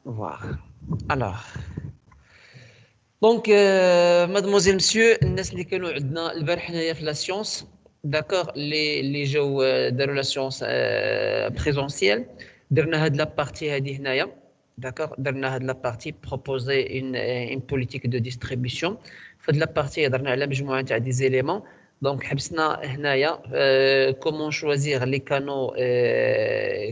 Voilà. Alors, donc, mademoiselle, monsieur, الناس اللي كانوا عندنا البارح هنايا في لا سيونس داكور اللي جاو داروا لا سيونس بريزونسيال درنا هاد لا بارتي هادي هنايا داكور درنا هاد لا بارتي بروبوزي اون بوليتيك دو ديستريبيسيون في هاد لا بارتي هضرنا على مجموعه تاع دي زيليمون دونك حبسنا هنايا كومون شوازيغ لي كانو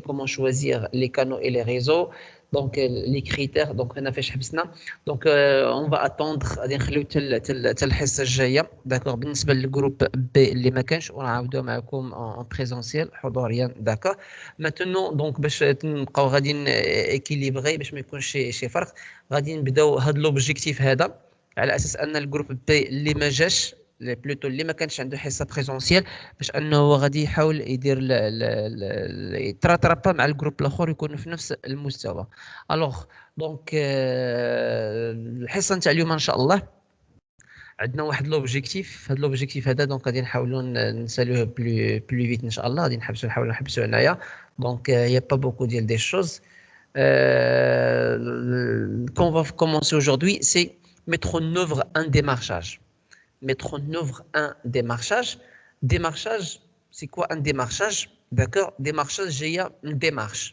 كومون شوازيغ لي كانو اي لي ريزو دونك لي كريتير دونك هنا فاش حبسنا دونك اون فا اتوندر غادي نخليو حتى الحصه الجايه داكور بالنسبه للجروب بي اللي ما كانش ونعاودو معكم اون بريزونسيال حضوريا داكور ماتنو دونك باش نبقاو غادي اكيليبري باش ما يكونش شي فرق غادي نبداو هاد لوبجيكتيف هذا على اساس ان الجروب بي اللي ما جاش بلوتو اللي ما كانش عنده حصه بريزونسيال باش انه غادي يحاول يدير يتراترابا مع الجروب الاخر يكونوا في نفس المستوى الوغ دونك الحصه نتاع اليوم ان شاء الله عندنا واحد لوبجيكتيف هذا لوبجيكتيف هذا دونك غادي نحاولوا نسالوه بلو فيت ان شاء الله غادي نحاولوا نحبسوا هنايا دونك يا با بوكو ديال دي شوز qu'on va commencer aujourd'hui c'est mettre en œuvre un démarchage. Mettre en œuvre un démarchage. Démarchage, c'est quoi un démarchage? D'accord? Démarchage, j'ai une démarche.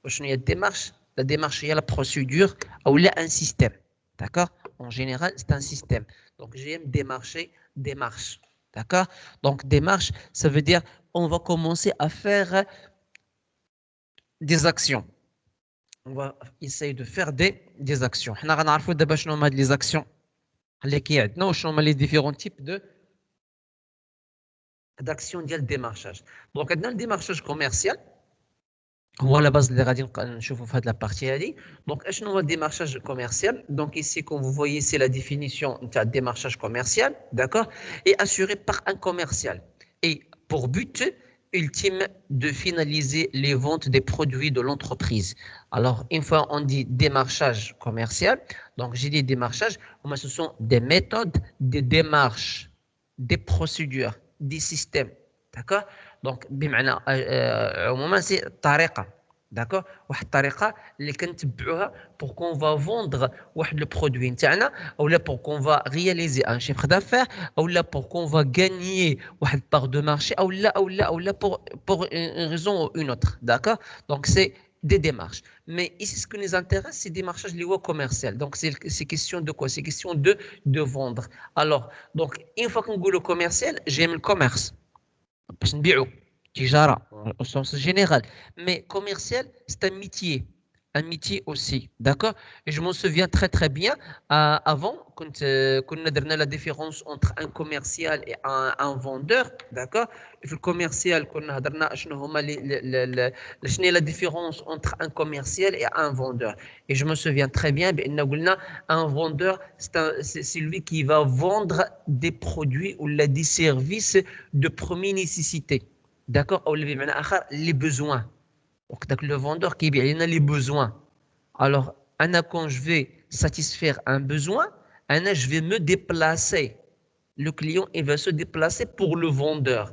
Il y a une démarche. La démarche, il y a la procédure ou il y a un système. D'accord? En général, c'est un système. Donc, j'aime démarcher, démarche. D'accord? Donc, démarche, ça veut dire on va commencer à faire des actions. On va essayer de faire des actions. On va voir les actions. Les différents types d'actions de démarchage. Donc, dans le démarchage commercial, هو la base اللي غادي نشوفوا في هذه la partie هذه. Donc, شنو هو le démarchage commercial? Donc, ici, comme vous voyez, c'est la définition de démarchage commercial, d'accord? Et assuré par un commercial. Et pour but ultime de finaliser les ventes des produits de l'entreprise. Alors, une fois on dit démarchage commercial, donc j'ai dit démarchage, ce sont des méthodes, des démarches, des procédures, des systèmes, d'accord? Donc, بمعنى عموما c'est طريقة, d'accord? واحد الطريقة اللي كنتبعوها pour qu'on va vendre واحد le produit نتاعنا ou là pour qu'on va réaliser un chiffre d'affaires ou là pour qu'on va gagner واحد part de marché ou là pour une raison ou une autre, d'accord? Donc c'est des démarches. Mais ici, ce qui nous intéresse, c'est des démarchages liés au commercial. Donc, c'est question de quoi? C'est question de vendre. Alors, donc, une fois qu'on goûte le commercial, j'aime le commerce. باش نبيعو تجارة au sens général. Mais commercial, c'est un métier aussi, d'accord? Et je m'en souviens très très bien, avant, quand on a donné la différence entre un commercial et un vendeur, d'accord? Le commercial, quand on a donné la différence entre un commercial et un vendeur. Et je me souviens très bien, un vendeur, c'est lui qui va vendre des produits ou des services de première nécessité, d'accord? Ou les besoins. Donc, le vendeur qui a les besoins. Alors, quand je vais satisfaire un besoin, je vais me déplacer. Le client, il va se déplacer pour le vendeur.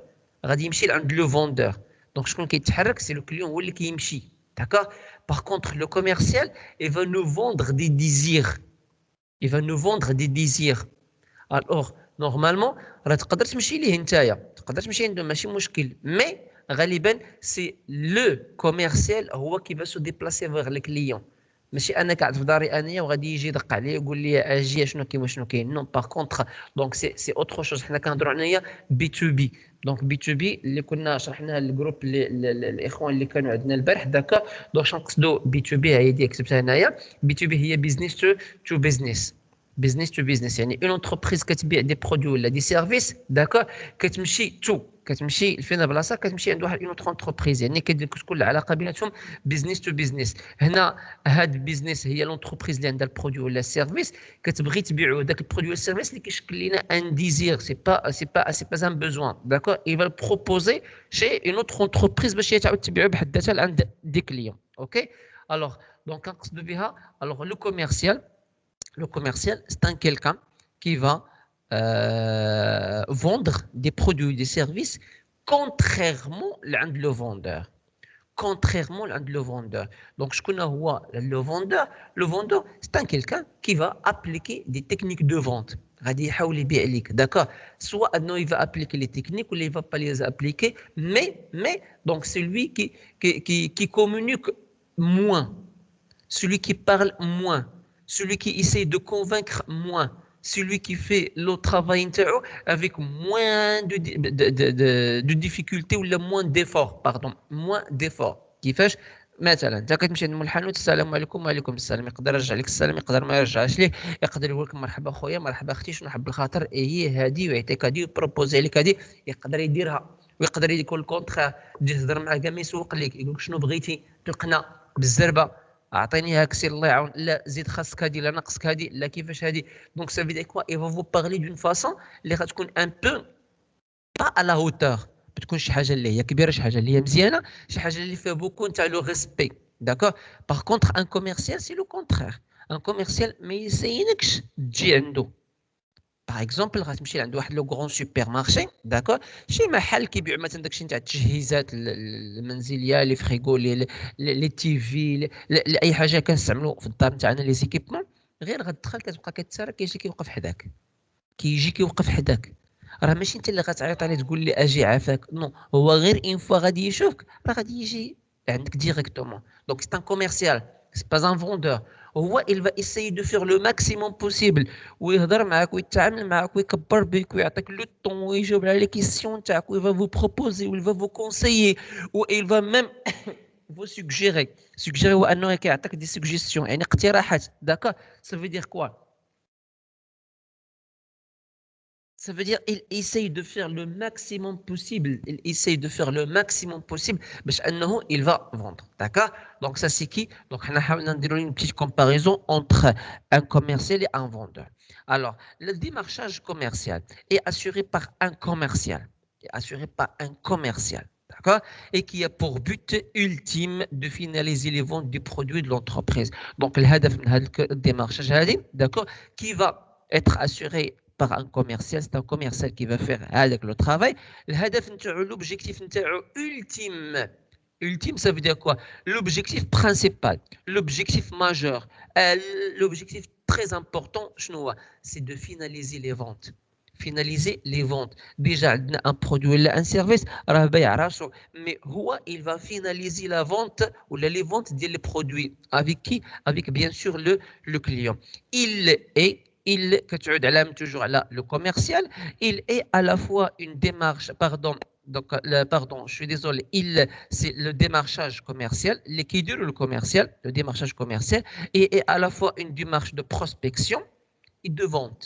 Le vendeur. Donc, je crois que c'est le client qui est. D'accord? Par contre, le commercial, il va nous vendre des désirs. Il va nous vendre des désirs. Alors, normalement, تقدر تمشي ليه نتايا تقدر تمشي عنده ماشي مشكل mais غالبا c'est le commercial هو qui va se déplacer vers le client ماشي انا قاعد في داري انايا وغادي يجي يدق عليا يقول لي اجي شنو كاين وشنو كاين نو باغ كونطخ دونك سي اوتر شوز حنا كنهضروا عليا بي تو بي دونك بي تو بي اللي كنا شرحناها للجروب الاخوان اللي كانوا عندنا البارح داكا دونك شنو نقصدوا بي تو بي هي دي كتبتها هنايا بي تو بي هي بيزنس تو بيزنس business to business يعني une entreprise كتبيع دي برودوي ولا دي سيرفيس داكور كتمشي لفين بلاصه كتمشي عند واحد اون اوتر انتربريز يعني كتكون العلاقه بيناتهم بيزنس تو بيزنس هنا هاد البيزنس هي لونتربريز اللي عندها البرودوي ولا السيرفيس كتبغي تبيعو داك البرودوي ولا السيرفيس اللي كيشكل لنا ان ديزير سي با ان بوزوان داكور il va le proposer chez une autre entreprise باش هي تعاود تبيعو بحد ذاتها عند دي كليون اوكي الوغ دونك كنقصدوا بها الوغ لو كوميرسيال Le commercial, c'est quelqu'un qui va vendre des produits, des services, contrairement à le vendeur. contrairement à le vendeur. Donc, je connais le vendeur. Le vendeur, c'est quelqu'un qui va appliquer des techniques de vente. D'accord. Soit il va appliquer les techniques ou il ne va pas les appliquer, mais donc c'est lui qui communique moins, celui qui parle moins, celui qui essaie de convaincre moins, celui qui fait le travail avec moins de difficultés ou moins d'efforts, pardon, moins d'efforts. كيفاش مثلا انت كتمشي عند الحانوت السلام عليكم وعليكم السلام، يقدر يرجع لك السلام يقدر ما يرجعش ليه، يقدر يقول لك مرحبا خويا مرحبا اختي شنو حب الخاطر هي هذه ويعطيك هذه ويبروبوزي لك هذه، يقدر يديرها ويقدر يكون الكونترا تجي تهضر معاه كاع ما يسوق لك يقول لك شنو بغيتي تلقنا بالزربه اعطيني هاكسي الله يعاون لا زيد خاصك هذه لا ناقصك هذه لا كيفاش هذه. دونك سا فيدي كوا اي فو بارلي دون فاسون اللي غتكون ان بو با على هوتور، بتكون شي حاجه اللي هي كبيره شي حاجه اللي هي مزيانه شي حاجه اللي فيها بوكو نتاع لو ريسبي. داكور. باغ كونتر ان كوميرسيال سي لو كونترير، ان كوميرسيال ما يسينكش تجي عنده. باغ اكزومبل غتمشي لعند واحد لو غران سوبر مارشي، داكور، شي محل كيبيعوا مثلا داكشي نتاع التجهيزات المنزليه لي فريغو لي تي في اي حاجه كنستعملوا في الدار نتاعنا لي زيكيبمون، غير غتدخل كتبقى كتسارى كيجي كيوقف حداك كيجي كيوقف حداك، راه ماشي انت اللي غتعيط عليه تقول لي اجي عافاك، نو هو غير اون فوا غادي يشوفك راه غادي يجي عندك ديريكتومون. دونك سي ان كوميرسيال سي با ان فوندور، هو il va essayer de faire le maximum possible ويهضر معاك ويتعامل معاك ويكبر بك ويعطيك لو طون ويجاوب على لي كيسيون تاعك و il va vous proposer و il va vous conseiller و il va même vous suggérer هو انه كيعطيك دي سوجيستيون يعني اقتراحات. داكور. ça veut dire quoi؟ Ça veut dire il essaye de faire le maximum possible. Il essaye de faire le maximum possible باش انه il va vendre. D'accord. Donc ça c'est qui? Donc on a حاولنا نديروا une petite comparaison entre un commercial et un vendeur. Alors le démarchage commercial est assuré par un commercial. Est assuré par un commercial. D'accord. Et qui a pour but ultime de finaliser les ventes des produits de l'entreprise. Donc الهدف من هذا الديمارشاج هذه، d'accord, qui va être assuré par un commercial, c'est un commercial qui va faire avec le travail. L'objectif ultime, ça veut dire quoi? L'objectif principal, l'objectif majeur, l'objectif très important, c'est de finaliser les ventes. Finaliser les ventes. Déjà, un produit ou un service, mais il va finaliser la vente ou les ventes des produits. Avec qui? Avec bien sûr le client. Toujours là, le commercial, il est à la fois une démarche, pardon, je suis désolé, c'est le démarchage commercial, l'équilibre le commercial, le démarchage commercial, et est à la fois une démarche de prospection et de vente.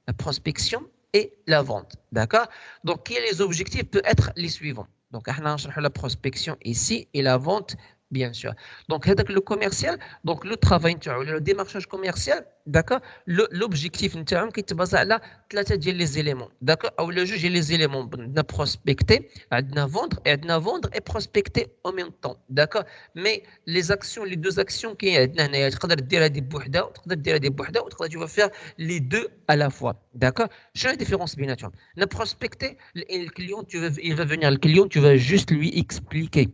La prospection et la vente, d'accord? Donc, les objectifs peuvent être les suivants. Donc, on a la prospection ici et la vente, bien sûr. Donc, le commercial, donc le travail, le démarchage commercial, d'accord, l'objectif qui est basé là, les éléments, d'accord, ou le juge les éléments, de prospecter, de vendre et prospecter en même temps, d'accord. Mais les actions, les deux actions qui est tu vas faire les deux à la fois, d'accord. Quelle est la différence bien sûr? Le prospecter, le client, il va venir, le client, tu vas juste lui expliquer.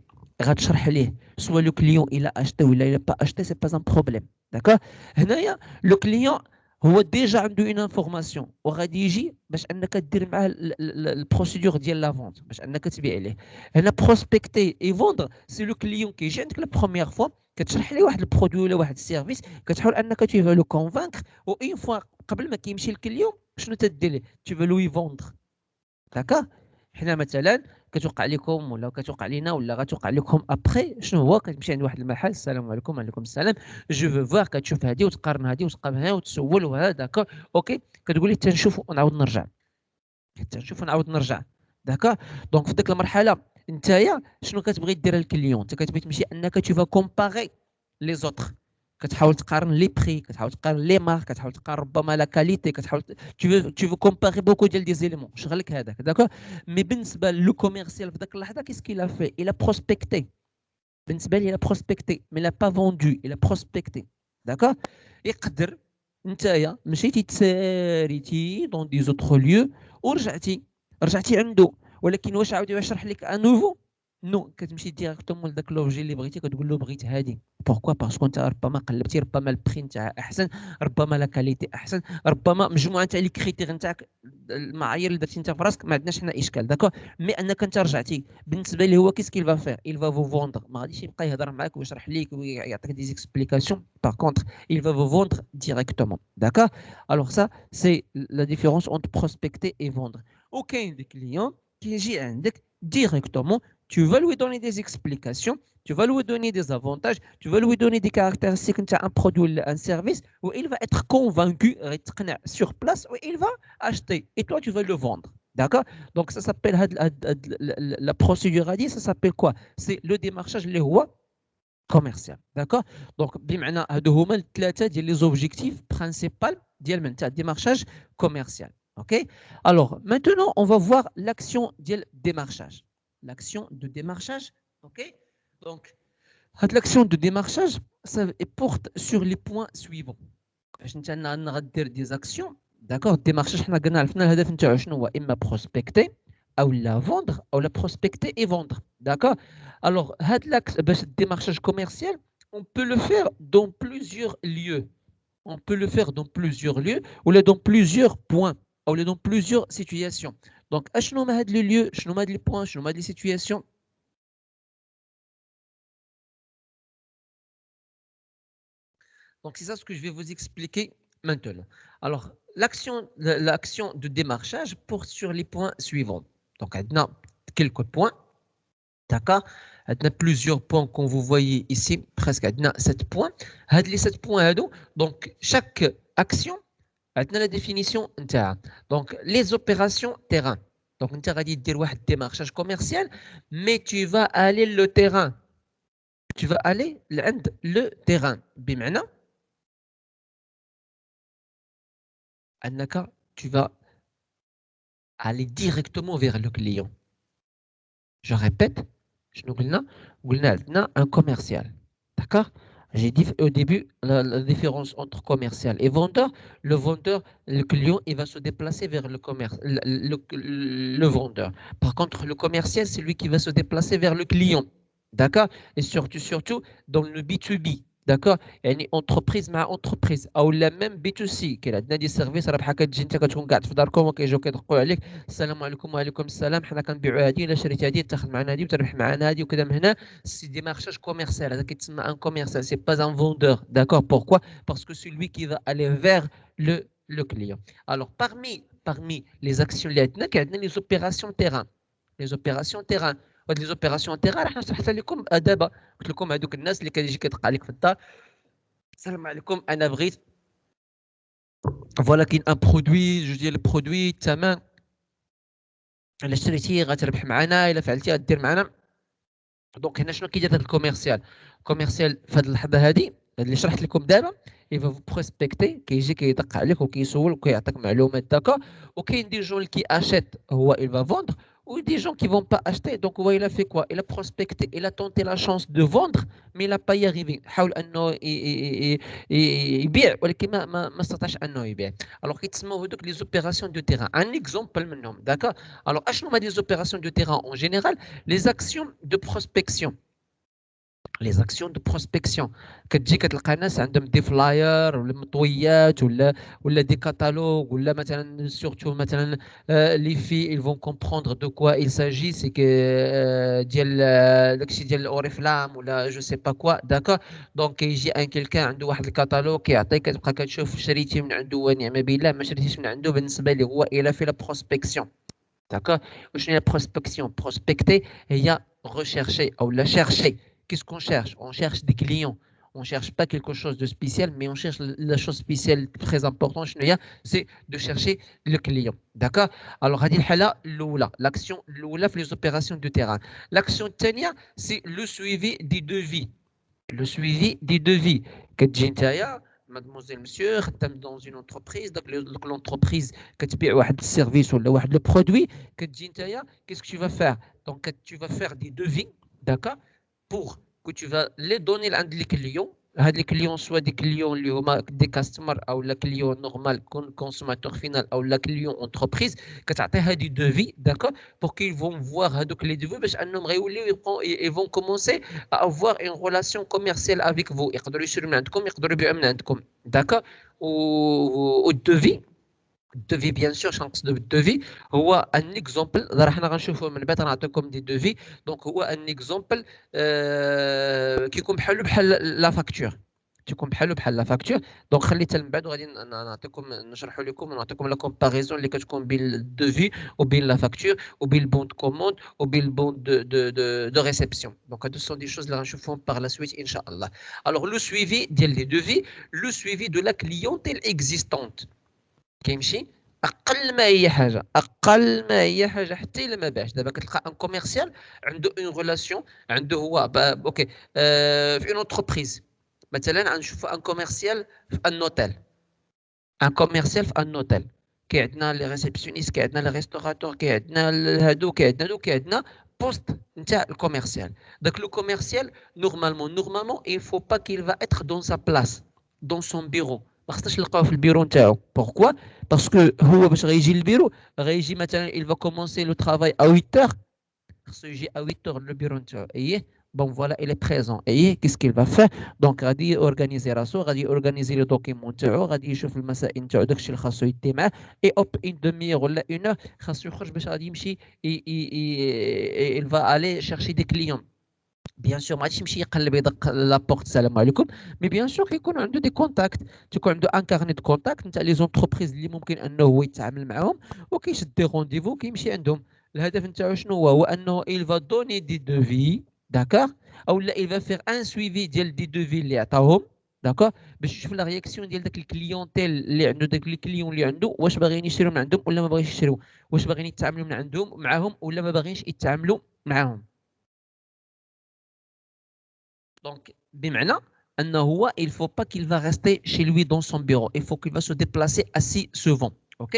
Soit le client il a acheté ou il n'a pas acheté, c'est pas un problème. D'accord. Le client هو déjà عنده une information وغادي يجي باش انك دير معاه البروسيدور ديال لا فونت باش انك تبيع ليه. هنا بروسبكتي اي فوندر سي لو كليون كيجي عندك لا بروميير فوا كتشرح ليه واحد البرودوي ولا واحد السيرفيس كتحاول انك تو لو كونفانكر و اون فوا قبل ما كيمشي الكليون شنو تدير ليه تو لو يفوندر. داكا. حنا مثلا كتوقع لكم ولا كتوقع لينا ولا غتوقع لكم ابخي شنو هو كتمشي عند واحد المحل السلام عليكم وعليكم السلام جو فو فوار كتشوف هذه وتقارن هذه وتقارن هذه وتسول وهذا داكا اوكي كتقول لي تنشوف ونعاود نرجع تنشوف ونعاود نرجع داكا. دونك في ديك المرحله نتايا شنو كتبغي دير الكليون انت كتبغي تمشي انك تو فا كومباري لي زوتر كتحاول تقارن لي بري كتحاول تقارن لي مارك كتحاول تقارن ربما لا كاليتي كتحاول تو كومباري بوكو ديال دي زيليمون شغلك هذاك داكا. مي بالنسبه لو كوميرسيال في داك اللحظه كيس كيلا في الى بروسبكتي بالنسبه لي الى بروسبكتي مي لا با فوندو الى بروسبكتي داكا. يقدر نتايا مشيتي تساريتي دون دي زوتر ليو ورجعتي عنده ولكن واش عاود يشرح لك انوفو نو كتمشي ديريكتومون لذاك لوبجي اللي بغيتي كتقول له بغيت هادي. بوركوا باسكو انت ربما قلبتي، ربما البخي نتاعها احسن، ربما لا كاليتي احسن، ربما مجموعه تاع لي كريتير نتاعك، المعايير اللي درتي انت في راسك ما عندناش حنا اشكال. داكور مي انك انت رجعتي بالنسبه ليه هو كيس كيل فا فير il va vous vendre. ما غاديش يبقى يهضر معاك ويشرح ليك ويعطيك دي اكسبليكاسيون. باغ كونتر il va vous vendre directement. D'accord. Alors ça c'est la différence entre prospecter et vendre. وكاين دي كليون كيجي عندك directement, tu vas lui donner des explications, tu vas lui donner des avantages, tu vas lui donner des caractéristiques d'un produit ou un service, où il va être convaincu sur place, où il va acheter. Et toi, tu vas le vendre. D'accord. Donc, ça s'appelle la procédure à dire, ça s'appelle quoi? C'est le démarchage les rois commercial. D'accord. Donc, بمعنى هادو هما الثلاثة ديال les objectifs principaux ديال démarchage commercial. OK. Alors, maintenant, on va voir l'action de démarchage. L'action de démarchage. OK. Donc, l'action de démarchage, ça porte sur les points suivants. On va dire des actions. D'accord. Démarchage, on a gagné le final, الهدف نتاعو شنو هو؟ إما prospecter ou la vendre, ou la prospecter et vendre. D'accord. Alors, le démarchage commercial, on peut le faire dans plusieurs lieux. On peut le faire dans plusieurs lieux ou dans plusieurs points ou dans plusieurs situations. Donc, شنو هما هاد les lieux, شنو هما هاد les points, شنو هما هاد les situations. Donc, c'est ça ce que je vais vous expliquer maintenant. Alors, l'action de démarchage porte sur les points suivants. Donc, on a quelques points. D'accord. On a plusieurs points comme vous voyez ici, presque 7 points. Les 7 points, donc chaque action a la définition. Donc, les opérations terrain. Donc, on a dit un démarchage commercial, mais tu vas aller le terrain. Tu vas aller le terrain. بمعنى أنك tu vas aller directement vers le client. Je répète. Nous avons un commercial. D'accord. J'ai dit au début la différence entre commercial et vendeur. Le vendeur, le client, il va se déplacer vers le commerce, le vendeur. Par contre, le commercial, c'est lui qui va se déplacer vers le client. D'accord. Et surtout dans le B2B. D'accord. يعني entreprise مع entreprise او لا même B2C كاين عندنا دي سيرفيس راه بحال كتجي انت كتكون قاعد في داركم وكيجيو كيدقوا عليك السلام عليكم وعليكم السلام حنا كنبيعوا هذه الا شريت هذه تاخذ معنا هذه وتربح معنا هذه وكذا من هنا سي démarchage commercial هذا كيتسمى ان commercial c'est pas un vendeur d'accord pourquoi parce que c'est lui qui va aller vers le client. Alors parmi les actions اللي عندنا كاين عندنا les opérations terrain. Les opérations terrain. وهاد لي زوبيراسيون تيغا راه شرحتها لكم دابا. قلت لكم هذوك الناس اللي كيجي كيدق عليك في الدار السلام عليكم انا بغيت فوالا كاين ان برودوي جوج ديال البرودوي الثمن الا شريتيه غتربح معنا الا فعلتي غدير معنا. دونك هنا شنو كيدير هذا الكوميرسيال في هذه اللحظه هذه اللي شرحت لكم دابا يفا فو بروسبكتي كيجي كيدق عليك وكيسول وكيعطيك معلومات داكا. وكاين دي جون اللي اشيت هو il va vendre ou des gens qui vont pas acheter. Donc il a fait quoi? Il a prospecté, il a tenté la chance de vendre mais il n'a pas y arrivé. حاول انه يبيع ولكن ما استطاعش انه يبيع. alors كيتسموا هذوك لي زوبيراسيون دو تيران. ان اكزومبل منهم داكا. alors اشنو هما لي زوبيراسيون دو تيران en général? Les actions de prospection. Les actions de prospection. كتجي كتلقى ناس عندهم دي فلاير ولا مطويات ولا دي كاتالوج ولا مثلا سورتو مثلا لي في ils vont comprendre de quoi il s'agit c'est que ديال داكشي ديال الاوريفلام ولا جو سي با كوا داكا. دونك كيجي ان كيلكان عنده واحد الكاتالوج كيعطيك كتبقى كتشوف شريتي من عنده ونعم بالله ما شريتيش من عنده بالنسبه لي هو الى في لا بروسبكسيون. داكا. وشنو هي البروسبكسيون؟ بروسبكتي هي rechercher ou la chercher. Qu'est-ce qu'on cherche? On cherche des clients. On ne cherche pas quelque chose de spécial, mais on cherche la chose spéciale très importante, c'est de chercher le client. D'accord? Alors, l'action l'oula, les opérations de terrain. L'action tania, c'est le suivi des devis. Le suivi des devis. Mademoiselle, monsieur, dans une entreprise, donc l'entreprise qui te paye un service ou le produit, qu'est-ce que tu vas faire? Donc, tu vas faire des devis, d'accord? Pour que tu vas les donner à les clients, هاد لي كليون سوا دي كليون اللي هما دي كاستمر او لا كليون نورمال كونسوماتور فينال او لا كليون انتربريز كتعطي هادي دوفي داكور بور كي فون فوار هادوك لي دوفي باش انهم غيوليو يبقاو يفون كومونسي افوار اون ريلاسيون كوميرسيال افيك فو يقدروا يشريو من عندكم يقدروا يبيعوا من عندكم داكور و الدوفي الدوفي بيان سور شنو نقصدو بالدوفي هو ان اكزومبل راه حنا غنشوفوا من بعد غنعطيكم دي دوفي دونك هو ان اكزومبل كيكون بحال لا فاكتور تيكون بحال لا فاكتور دونك خليتها من بعد وغادي نعطيكم نشرحوا لكم ونعطيكم لا كومباريزون اللي كتكون بين الدوفي وبين لا فاكتور وبين البون دو كوموند وبين البون دو ريسبسيون دونك هادو سون دي شوز اللي غنشوفوهم باغ لا سويت ان شاء الله الوغ لو سويفي ديال لي دوفي لو سويفي دو لا كليونتيل اكزيستونت كيمشي اقل ما هي حاجه حتى الا ما باعش دابا كتلقى ان كوميرسيال عنده اون ريلاسيون عنده هو اوكي في اون انتربريز مثلا غنشوفوا ان كوميرسيال في ان اوتيل ان كوميرسيال في ان اوتيل كاين عندنا لي ريسبسيونيست كاين عندنا لي ريستوراتور كاين عندنا هادو كاين عندنا بوست نتاع الكوميرسيال داك لو كوميرسيال نورمالمون il faut pas qu'il va être dans sa place dans son bureau ما خصناش نلقاوه في البيرو نتاعو بوركوا باسكو هو باش غيجي للبيرو غيجي مثلا il va commencer le travail à 8h خصو يجي à 8h للبيرو نتاعو اييه بون فوالا il est présent اييه qu'est-ce qu'il va faire دونك غادي اورغانيزي راسو غادي اورغانيزي لي دوكيمون نتاعو غادي يشوف المسائل نتاعو داكشي اللي خاصو يدي معاه اي اوب اون دميير ولا اون اور خاصو يخرج باش غادي يمشي il va aller chercher des clients بيان سور ما غاديش يمشي يقلب يدق لابورت السلام عليكم مي بيان سور كيكون عنده دي كونتاكت تيكون عنده ان كارني دو كونتاكت نتاع لي زونتربريز اللي ممكن انه هو يتعامل معاهم وكيشد دي رونديفو كيمشي عندهم الهدف نتاعو شنو هو انه il va donner des devis داكور او لا il va faire un suivi ديال دي دوفي اللي عطاهم داكور باش يشوف لا رياكسيون ديال داك الكليونتيل اللي عنده داك الكليون اللي عنده واش باغيين يشريو من عندهم ولا ما باغيش يشريو واش باغيين يتعاملوا من عندهم معاهم ولا ما باغيينش يتعاملوا معاهم Donc, بمعنى أنه هو il faut pas qu'il va rester chez lui dans son bureau. Il faut qu'il va se déplacer assis souvent. OK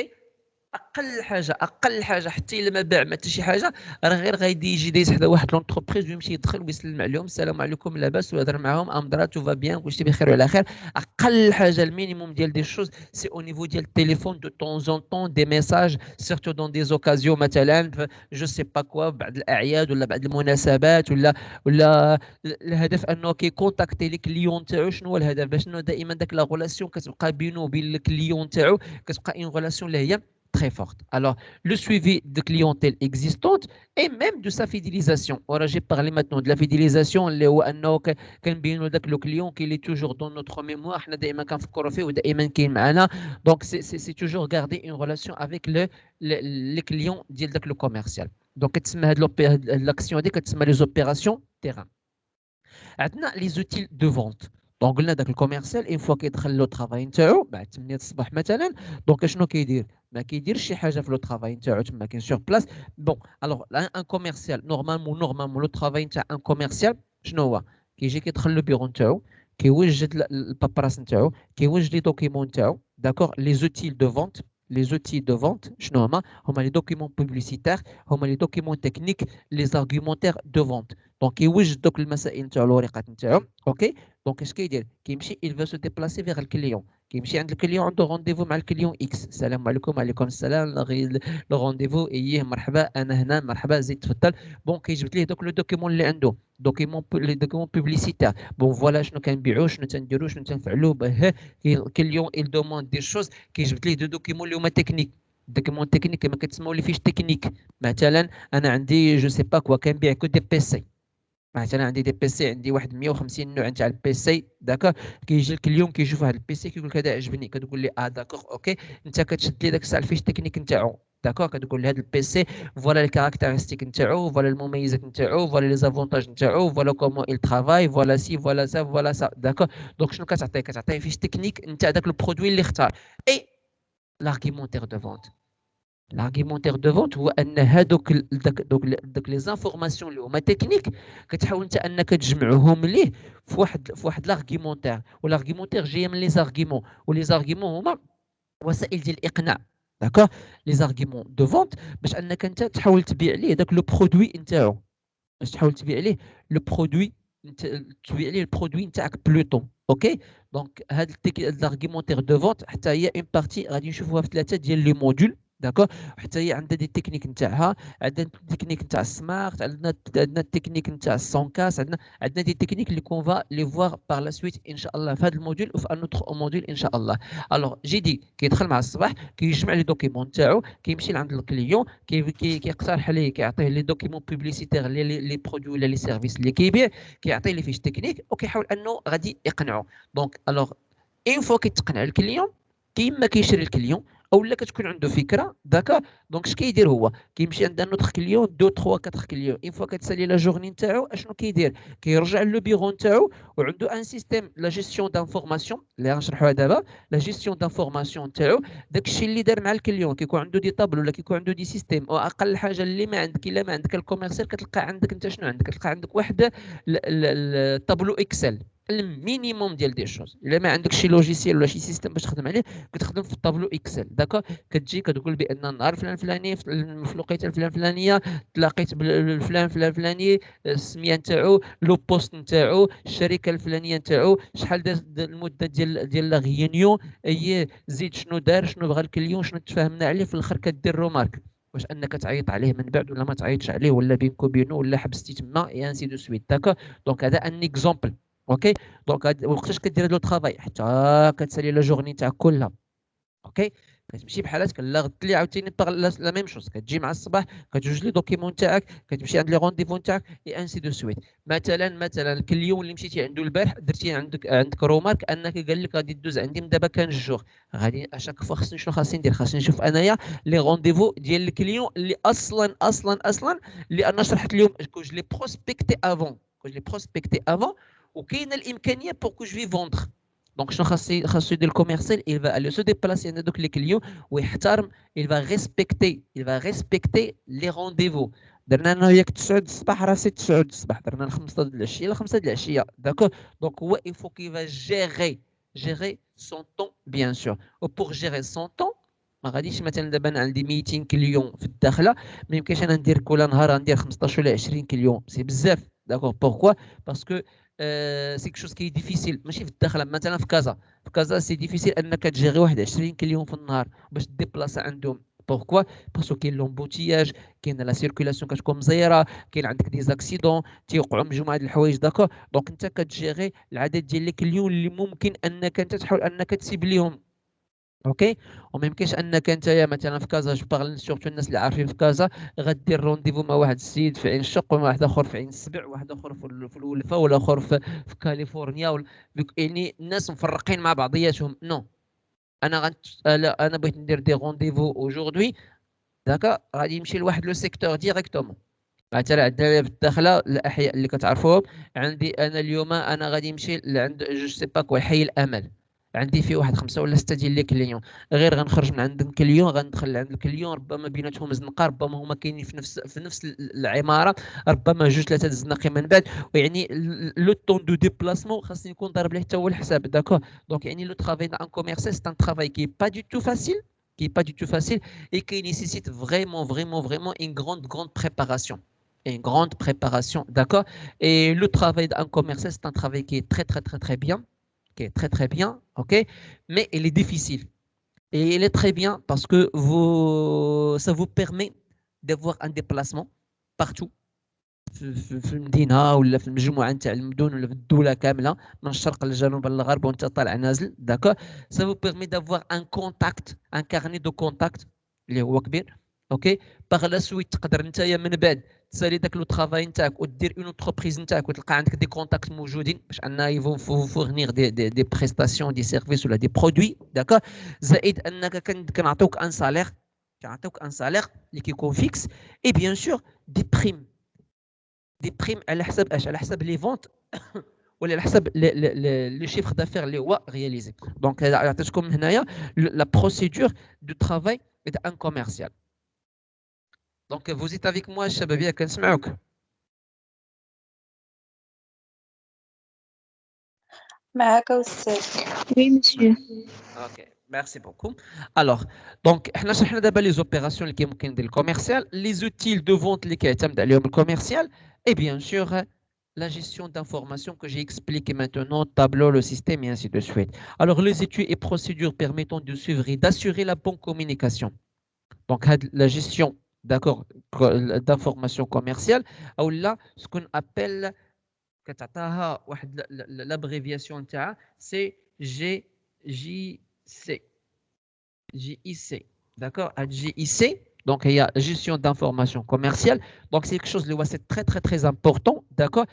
اقل حاجه حتى الا ما باع ما حتى شي حاجه راه غير غادي يجي دايز حدا واحد لونتربريز ويمشي يدخل ويسلم عليهم السلام عليكم لاباس ويهضر معاهم امضرا تو فا بيان كلشي بخير وعلى خير اقل حاجه المينيموم ديال دي شوز سي او نيفو ديال التليفون دو طون زون طون دي ميساج سيرتو دون دي اوكازيون مثلا جو سي با كوا بعد الاعياد ولا بعد المناسبات ولا الهدف انه كيكونتاكتي لي كليون تاعو شنو هو الهدف باش انه دائما داك لا غولاسيون كتبقى بينه وبين الكليون تاعو كتبقى اون غولاسيون اللي هي très forte. Alors, le suivi de clientèle existante et même de sa fidélisation. Alors, j'ai parlé maintenant de la fidélisation, le client qui est toujours dans notre mémoire, donc c'est toujours garder une relation avec les clients le commercial. Donc, l'action les opérations terrain. Maintenant, les outils de vente. Donc, قلنا داك الكوميرسيال اون فوا كيدخل لو طرافاي نتاعو بعد 8 الصباح مثلا دونك شنو كيدير ما كيديرش شي حاجه في لو طرافاي نتاعو تما كاين سور بلاص بون الوغ ان كوميرسيال نورمالمون لو طرافاي نتاع ان كوميرسيال شنو هو كيجي كيدخل لو بيرو نتاعو كيوجد البابراس نتاعو كيوجد لي دوكيمون نتاعو داكوغ لي زوتيل دو فونت les outils de vente شنو هما les documents publicitaires هما les documents techniques les argumentaires de vente donc كيوجد دوك المسائل نتاعو الورقات نتاعو اوكي دونك اش كيدير كيمشي il va se déplacer vers الكليون كيمشي عند الكليون عنده رونديفو مع الكليون اكس السلام عليكم وعليكم السلام لو رونديفو اييه مرحبا انا هنا مرحبا زيد تفضل بون كيجبد ليه دوك لو دوكيمون اللي عنده دوكيمون لي دوكيمون بوبليسيتير بون فوالا شنو كنبيعو شنو تنديرو شنو تنفعلو الكليون il demande des choses كيجبد ليه دو دوكيمون اللي هما تكنيك دوكيمون تكنيك كما كتسموا لي فيش تكنيك مثلا انا عندي جو سي با كوا كنبيع كو دي بي سي مثلا عندي دي بي سي عندي واحد 150 نوع نتاع البي سي داكوغ كيجي لك اليوم كيشوف هذا البي سي كيقول لك هذا عجبني كتقول لي داكوغ اوكي انت كتشد لي داك الساعه الفيش تكنيك نتاعو داكوغ كتقول لي هذا البي سي فوالا الكاركتيرستيك نتاعو فوالا المميزات نتاعو فوالا لي زافونتاج نتاعو فوالا كومون il travaille فوالا سي فوالا سا فوالا سا داكوغ دونك شنو كتعطيه فيش تكنيك نتاع داك البرودوي اللي اختار اي l'argumentaire de vente l'argumentaire de vente هو ان هادوك دوك لي زانفورماسيون اللي هما تكنيك كتحاول انت انك تجمعهم ليه في واحد l'argumentaire والارغيومونتير جايه من لي زارغيمون ولي زارغيمون هما وسائل ديال الاقناع داكوغ لي زارغيمون دو فونت باش انك انت تحاول تبيع ليه داك لو برودوي نتاعو باش تحاول تبيع ليه لو برودوي تبيع ليه البرودوي نتاعك بلوتو اوكي دونك هاد l'argumentaire دو فونت حتى هي اون بارتي غادي نشوفوها في ثلاثه ديال لي موديول داكور حتى هي عندها دي تكنيك نتاعها عندنا التكنيك نتاع السمارت عندنا التكنيك نتاع السونكاس عندنا دي تكنيك اللي كون فا لي فوار بار لا سويت ان شاء الله في هذا الموديول وفي ان اوتر موديول ان شاء الله الوغ جي دي كيدخل مع الصباح كيجمع لي دوكيمون نتاعو كيمشي لعند الكليون كيقترح عليه كيعطيه لي دوكيمون بوبليسيتير لي برودوي ولا لي سيرفيس اللي كيبيع كيعطيه لي فيش تكنيك وكيحاول انه غادي يقنعه دونك الوغ اون فوا كيتقنع الكليون كيما كيشري الكليون اولا كتكون عنده فكره داكا دونك اش كيدير هو كيمشي عند نوتر كليون 2 3 4 كليون اون فوا كتسالي لا جورني نتاعو اشنو كيدير كيرجع لو بيرو نتاعو وعنده ان سيستيم لا جيستيون دانفورماسيون اللي غنشرحوها دابا لا جيستيون دانفورماسيون نتاعو داكشي اللي دار مع الكليون كيكون عنده دي طابل ولا كيكون عنده دي سيستيم او اقل حاجه اللي ما عندك الا ما عندك الكوميرسيال كتلقى عندك انت شنو عندك كتلقى عندك واحد الطابلو اكسل المينيموم ديال دي شوز الا ما عندك شي لوجيسيال ولا شي سيستم باش تخدم عليه كتخدم في الطابلو اكسل داكا كتجي كتقول بان النهار فلان فلاني في الوقيته الفلان فلانيه تلاقيت بالفلان فلان فلاني السميه نتاعو لو بوست نتاعو الشركه الفلانيه نتاعو شحال داز المده ديال لا غيونيون اي زيد شنو دار شنو بغى الكليون شنو تفاهمنا عليه في الاخر كدير رومارك واش انك تعيط عليه من بعد ولا ما تعيطش عليه ولا بينكو وبينو ولا حبستي تما اي انسي دو سويت داكا دونك هذا ان اكزومبل اوكي دونك وقتاش كدير هاد لو طرافاي حتى كتسالي لا جورني تاعك كلها اوكي كتمشي بحال هكا لا غد لي عاوتاني لا ميم شوز كتجي مع الصباح كتجوج لي دوكيمون تاعك كتمشي عند لي رونديفو تاعك اي انسي دو سويت مثلا الكليون اللي مشيتي عنده البارح درتي عندك رومارك انك قال لك غادي دوز عندي من دابا 15 جوغ غادي اشاك فوا خصني شنو خاصني ندير خاصني نشوف انايا لي رونديفو ديال الكليون اللي اصلا اللي انا شرحت لهم كو جو لي بروسبكتي افون وكاينه الامكانيه بور كو جو في فوندر دونك شنو خاصو يدير الكوميرسيال il va aller se déplacer عند دوك لي كليون ويحترم il va respecter les rendez-vous درنا انا وياك 9 الصباح راه سي 9 الصباح درنا ل 5 د العشيه ل 5 د العشيه داكور دونك هو il faut qu'il va gérer son temps bien sûr و pour gérer son temps ما غاديش مثلا دابا انا عندي 200 كليون في الداخله ما يمكنش انا ندير كل نهار ندير 15 ولا 20 كليون سي بزاف داكور بوركوا باسكو سي كشوز كي ديفيسيل ماشي في الداخله مثلا في كازا سي ديفيسيل انك تجيري واحد 20 كليون في النهار باش ديبلاصا عندهم بوركوا باسكو كاين لومبوتياج كاين لا سيركيلاسيون كتكون مزيره كاين عندك دي زاكسيدون تيوقعوا مجموعه ديال الحوايج داكور دونك انت كتجيري العدد ديال لي كليون اللي ممكن انك انت تحاول انك تسيب ليهم اوكي وما يمكنش انك انت مثلا في كازا جو بارل سورتو الناس اللي عارفين في كازا غدير رونديفو مع واحد السيد في عين الشق وواحد اخر في عين السبع وواحد اخر في الولفه ولا اخر في كاليفورنيا يعني الناس مفرقين مع بعضياتهم نو انا بغيت ندير دي رونديفو اوجوردي داكا غادي يمشي لواحد لو سيكتور ديريكتومون مثلا عندنا في الداخله الاحياء اللي كتعرفوهم عندي انا اليوم انا غادي نمشي لعند جو سي با كوا حي الامل عندي فيه واحد 5 ولا 6 ديال لي كليون غير غنخرج من عند الكليون غندخل عند الكليون ربما بيناتهم زنقه ربما هما كاينين في نفس العماره ربما 2 3 الزناقي من بعد ويعني لو طون دو ديبلاسمون خاصني نكون ضارب ليه حتى هو الحساب داكور دونك يعني لو ترافاي دان كوميرسيال سي ان ترافاي كي با دو تو فاسيل et qui nécessite vraiment une grande préparation. Une grande préparation, d'accord. Et le travail d'un commercial, c'est un travail qui est très bien, ok. Mais il est difficile. Et il est très bien parce que ça vous permet d'avoir un déplacement partout. في المدينه ولا في المجموعه نتاع المدن ولا في الدوله كامله من الشرق للجنوب للغرب وانت طالع نازل داكور سا فو بيرمي دافوار ان كونتاكت ان كارني دو كونتاكت اللي هو كبير اوكي باغ لا سويت تقدر نتايا من بعد تسالي داك لو طرافاي نتاعك ودير اون انتربريز نتاعك وتلقى عندك دي كونتاكت موجودين باش انها يفون فورنير دي بريستاسيون دي سيرفيس ولا دي برودوي داكور زائد انك كنعطيوك ان سالير اللي كيكون فيكس اي بيان سور دي بريم على حسب اش على حسب لي فونت ولا على حسب لي شيفر دافير اللي هو رياليزي دونك عطيتكم هنايا لا بروسيدور دو ترافاي تاع ان كوميرسيال دونك vous êtes avec moi الشباب ياك كنسمعوك معك أستاذ. Oui, monsieur. اوكي ميرسي بوكو الوغ دونك احنا شرحنا دابا لي زوبيراسيون اللي كيمكن ندير الكوميرسيال لي زوتيل دو فونت اللي كيعتمد عليهم الكوميرسيال اي بيان سور la gestion d'informations que j'ai expliqué maintenant, tableau, le système et ainsi de suite. Alors, les études et procédures permettant de suivre et d'assurer la bonne communication. Donc, la gestion, d'accord, d'informations commerciales, ou là, ce qu'on appelle, l'abréviation, c'est GJC. JIC, d'accord, à JIC, donc il y a gestion d'information commerciale, donc c'est quelque chose, c'est très très très important, d'accord,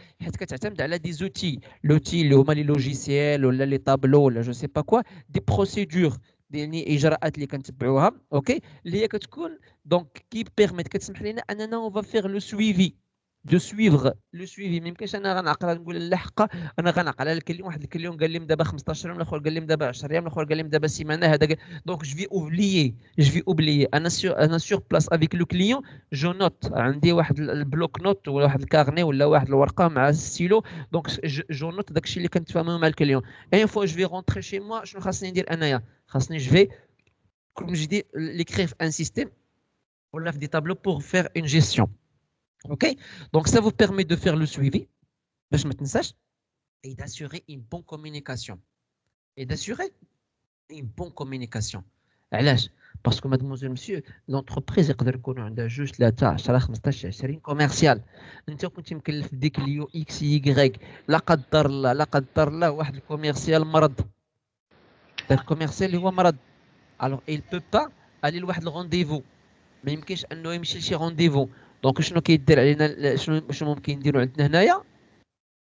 des outils, l'outil, les logiciels, les tableaux, je ne sais pas quoi, des procédures, des إجراءات اللي كنتبعوها, ok, اللي هي كتكون donc qui permettent كتسمح لنا أننا on va faire le suivi, de suivre le suivi. ما يمكنش انا غنعقل نقول الحق انا غنعقل على الكليون، واحد الكليون قال لي دابا 15 يوم، الاخر قال لي دابا 10 ايام، الاخر قال لي دابا سيمانه، هذا دونك je vais oublier انا sur place avec le client je note، عندي واحد البلوك نوت ولا واحد الكارني ولا واحد الورقه مع الستيلو، دونك جو نوت داكشي اللي كنتفاهموا مع الكليون. اي فوا je vais rentrer chez moi شنو خاصني ندير انايا؟ خاصني je vais comme je dis l'écrire un système ولا في des tableaux pour faire une gestion. Ok, donc ça vous permet de faire le suivi, et d'assurer une bonne communication. Et d'assurer une bonne communication. Parce que, mademoiselle, monsieur, l'entreprise يقدر يكون عندها 2 3 10 15 20 كوميرسيال. انت كنت مكلف ديك اليو اكس يغريك، لا قدر الله لا قدر الله واحد الكوميرسيال مرض. داك الكوميرسيال اللي هو مرض. Alors il peut pas aller لواحد الرونديفو. ما يمكنش انه يمشي لشي رونديفو. دونك شنو كيدير علينا، شنو ممكن نديرو عندنا هنايا؟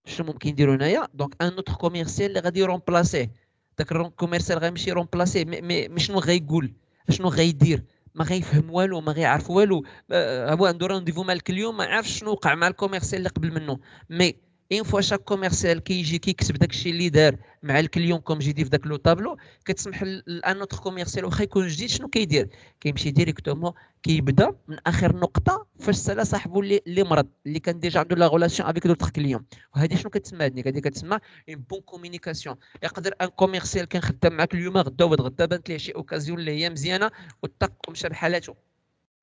شنو ممكن نديرو هنايا؟ دونك ان اوتر كوميرسيال اللي غادي يرومبلاسيه. داك الكوميرسيال غيمشي يرومبلاسيه، مي شنو غايقول؟ شنو غايدير؟ ما غيفهم والو، ما غيعرف والو. هو عنده رونديفو مع الكليون، ما عارفش شنو وقع مع الكوميرسيال اللي قبل منه. مي اين فوا شاك كوميرسيال كيجي كيكتب داكشي اللي دار مع الكليون كوم جي دي في داك لو طابلو، كتسمح لان اوتر كوميرسيال واخا يكون جديد شنو كيدير؟ كيمشي ديريكتومون كيبدا من اخر نقطه فاش سالا صاحبو اللي مرض، اللي كان ديجا عنده لا ريلاسيون افيك دوطخ كليون. وهذه شنو كتسمى؟ هذه كتسمى اون بون كومونيكاسيون. يقدر ان كوميرسيال كان خدام معاك اليوم غدا وغدا بانت ليه شي اوكازيون اللي هي مزيانه وطق ومشى بحالاتو،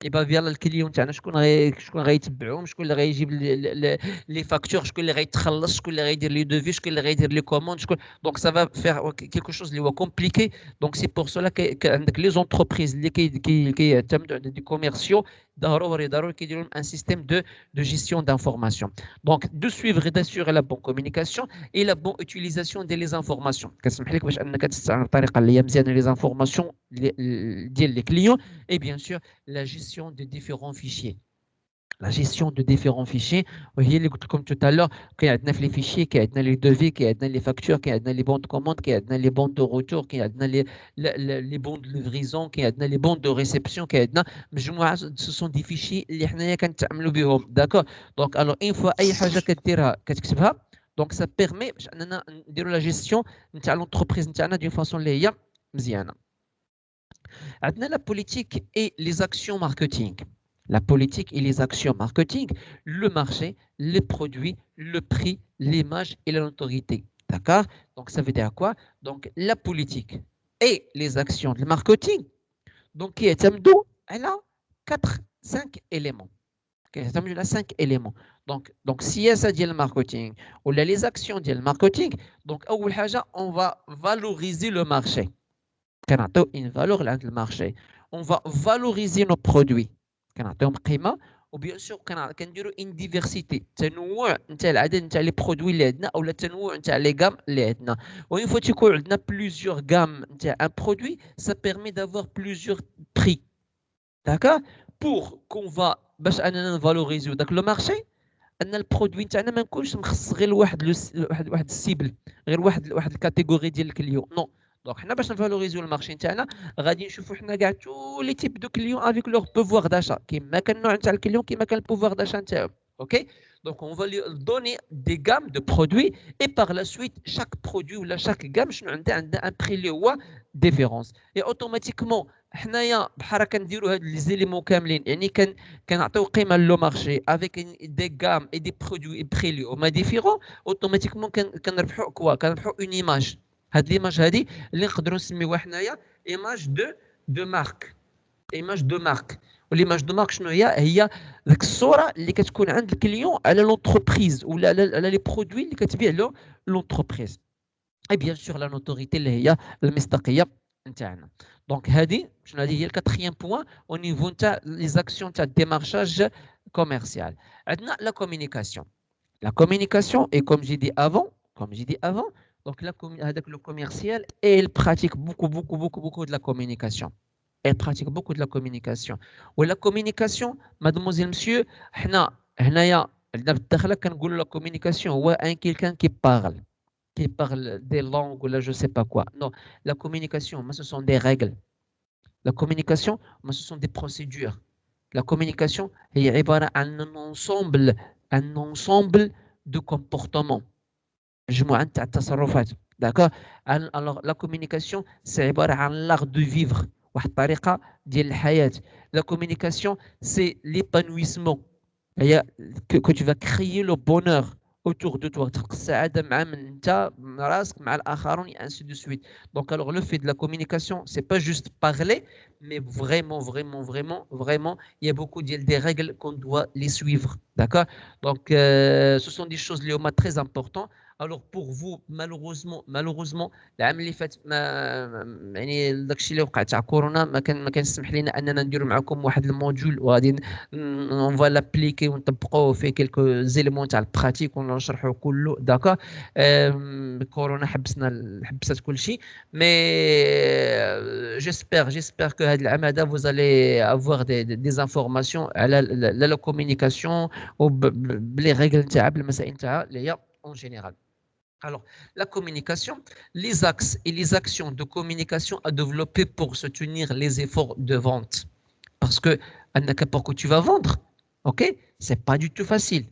يبقى فيلا الكليون تاعنا شكون غيتبعهم، شكون اللي غيجيب لي فاكتور، شكون اللي غيتخلص، شكون اللي غيدير لي دوفي، شكون اللي غيدير لي كوموند، شكون. دونك سا فا فير كيلكو شوز اللي هو كومبليكي. دونك سي بور سولا عندك لي زونتربريز اللي كيعتمدوا على دي كوميرسيو ضروري كيديروا ان سيستيم دو جيستيون دانفورماسيون. دونك دو سويفر اي داسيور لا بون كومونيكاسيون اي لا بون اوتيليزاسيون ديال لي زانفورماسيون. كتسمح لك باش انك تستعمل الطريقه اللي هي مزيانه لي زانفورماسيون ديال لي كليون. اي بيان سور la gestion de différents fichiers. La gestion de différents fichiers, وهي اللي قلت لكم tout à l'heure، كاين عندنا في لي فيشي، كاين عندنا لي دوفي، كاين عندنا لي فاكتور، كاين عندنا لي بون دو كوموند، كاين عندنا لي بون دو روتور، كاين عندنا لي بون دو ليفريزون، كاين عندنا لي بون دو ريسبسيون، كاين عندنا مجموعه سو سون دي فيشي اللي حنايا كنتعاملوا بهم. داكور، دونك الوغ اون فوا اي حاجه كديرها كتكتبها، دونك سا بيرمي باش اننا نديروا لا جيستيون نتاع لونتربريز نتاعنا دون فاسون اللي هي مزيانه. Maintenant, la politique et les actions marketing. La politique et les actions marketing, le marché, les produits, le prix, l'image et la notoriété. D'accord? Donc, ça veut dire quoi? Donc, la politique et les actions de marketing, donc, qui est elle a 5 éléments. Elle a 5 éléments. Donc, si ça dit le marketing ou les actions du marketing, donc, on va valoriser le marché. Une valeur à le marché. On va valoriser nos produits. Ou bien sûr, une diversité. تنوع نتاع العدد نتاع les produits اللي عندنا او التنوع نتاع les gammes اللي عندنا. وين فوا تيكون عندنا plusieurs gammes نتاع un produit, ça permet d'avoir plusieurs prix. D'accord? Pour qu'on va باش اننا نفالوريزيو داك لو مارشي، ان البرودوي نتاعنا ما نكونش مخصص غير لواحد السيبل، غير واحد الكاتيجوري ديال الكليون. نو. دونك حنا باش نفالوريزيو المارشي نتاعنا غادي نشوفوا حنا كاع تو لي تيب دو كليون افيك لور بوفوار داشا، كيما كان النوع نتاع الكليون كيما كان البوفوار داشا نتاعو. اوكي، دونك اون فالي دوني دي غام دو برودوي اي باغ لا سويت شاك برودوي ولا شاك غام شنو عندها ان بري اللي هو ديفيرونس. اي اوتوماتيكمون حنايا بحال كنديروا هاد لي زيليمون كاملين، يعني كنعطيو قيمه لو مارشي افيك دي غام اي دي برودوي اي بري اللي هما ديفيرون، اوتوماتيكمون كنربحوا كنربحوا اون ايماج. هاد ليماج هادي اللي نقدروا نسميوها حنايا ايماج دو مارك. ايماج دو مارك. والليماج دو مارك شنو هي ديك الصوره اللي كتكون عند الكليون على لونتربريز ولا على لي برودوي اللي كتبيع له لونتربريز. اي بيان سور لا نوتوريتي اللي هي المصداقيه نتاعنا. دونك شنو هذه هي الكاتريام بوين او نيفو نتاع لي زاكسيون تاع الديمارشاج كوميرسيال. عندنا لا كومونيكاسيون. La communication, et comme j'ai dit avant, donc avec le commercial, il pratique beaucoup de la communication. Elle pratique beaucoup de la communication. Ou la communication, mademoiselle, monsieur, هنايا داخله كنقولوا la communication هو quelqu'un qui parle des langues ou là je sais pas quoi. Non, la communication, ce sont des règles. La communication, ce sont des procédures. La communication est عبارة عن un ensemble de comportements. مجموعة تاع التصرفات. D'accord. Alors la communication c'est عبارة عن l'art de vivre. واحد الطريقة ديال الحياة. La communication c'est l'épanouissement. هي que tu vas créer le bonheur autour de toi. تخلق السعادة مع من انت مع راسك مع الآخرون et ainsi de suite. Donc alors le fait de la communication c'est pas juste parler mais vraiment il y a beaucoup des règles qu'on doit les suivre. D'accord. Donc ce sont des choses les très importantes. Alors pour vous malheureusement العام اللي فات ما يعني داكشي اللي وقع تاع كورونا ما كان يسمح لنا اننا نديروا معكم واحد الموديول وغادي اون فوا لابليكي ونطبقوه فيه كيلكو زيليمون تاع البراتيك ونشرحوا كله. داكا كورونا حبست كل شيء مي j'espère que هذا العام هذا vous allez avoir des informations على la communication وبلي ريغل تاعها بالمسائل تاعها اللي هي en général. Alors, la communication, les axes et les actions de communication à développer pour soutenir les efforts de vente. Parce que, pour que tu vas vendre, ok, c'est pas du tout facile.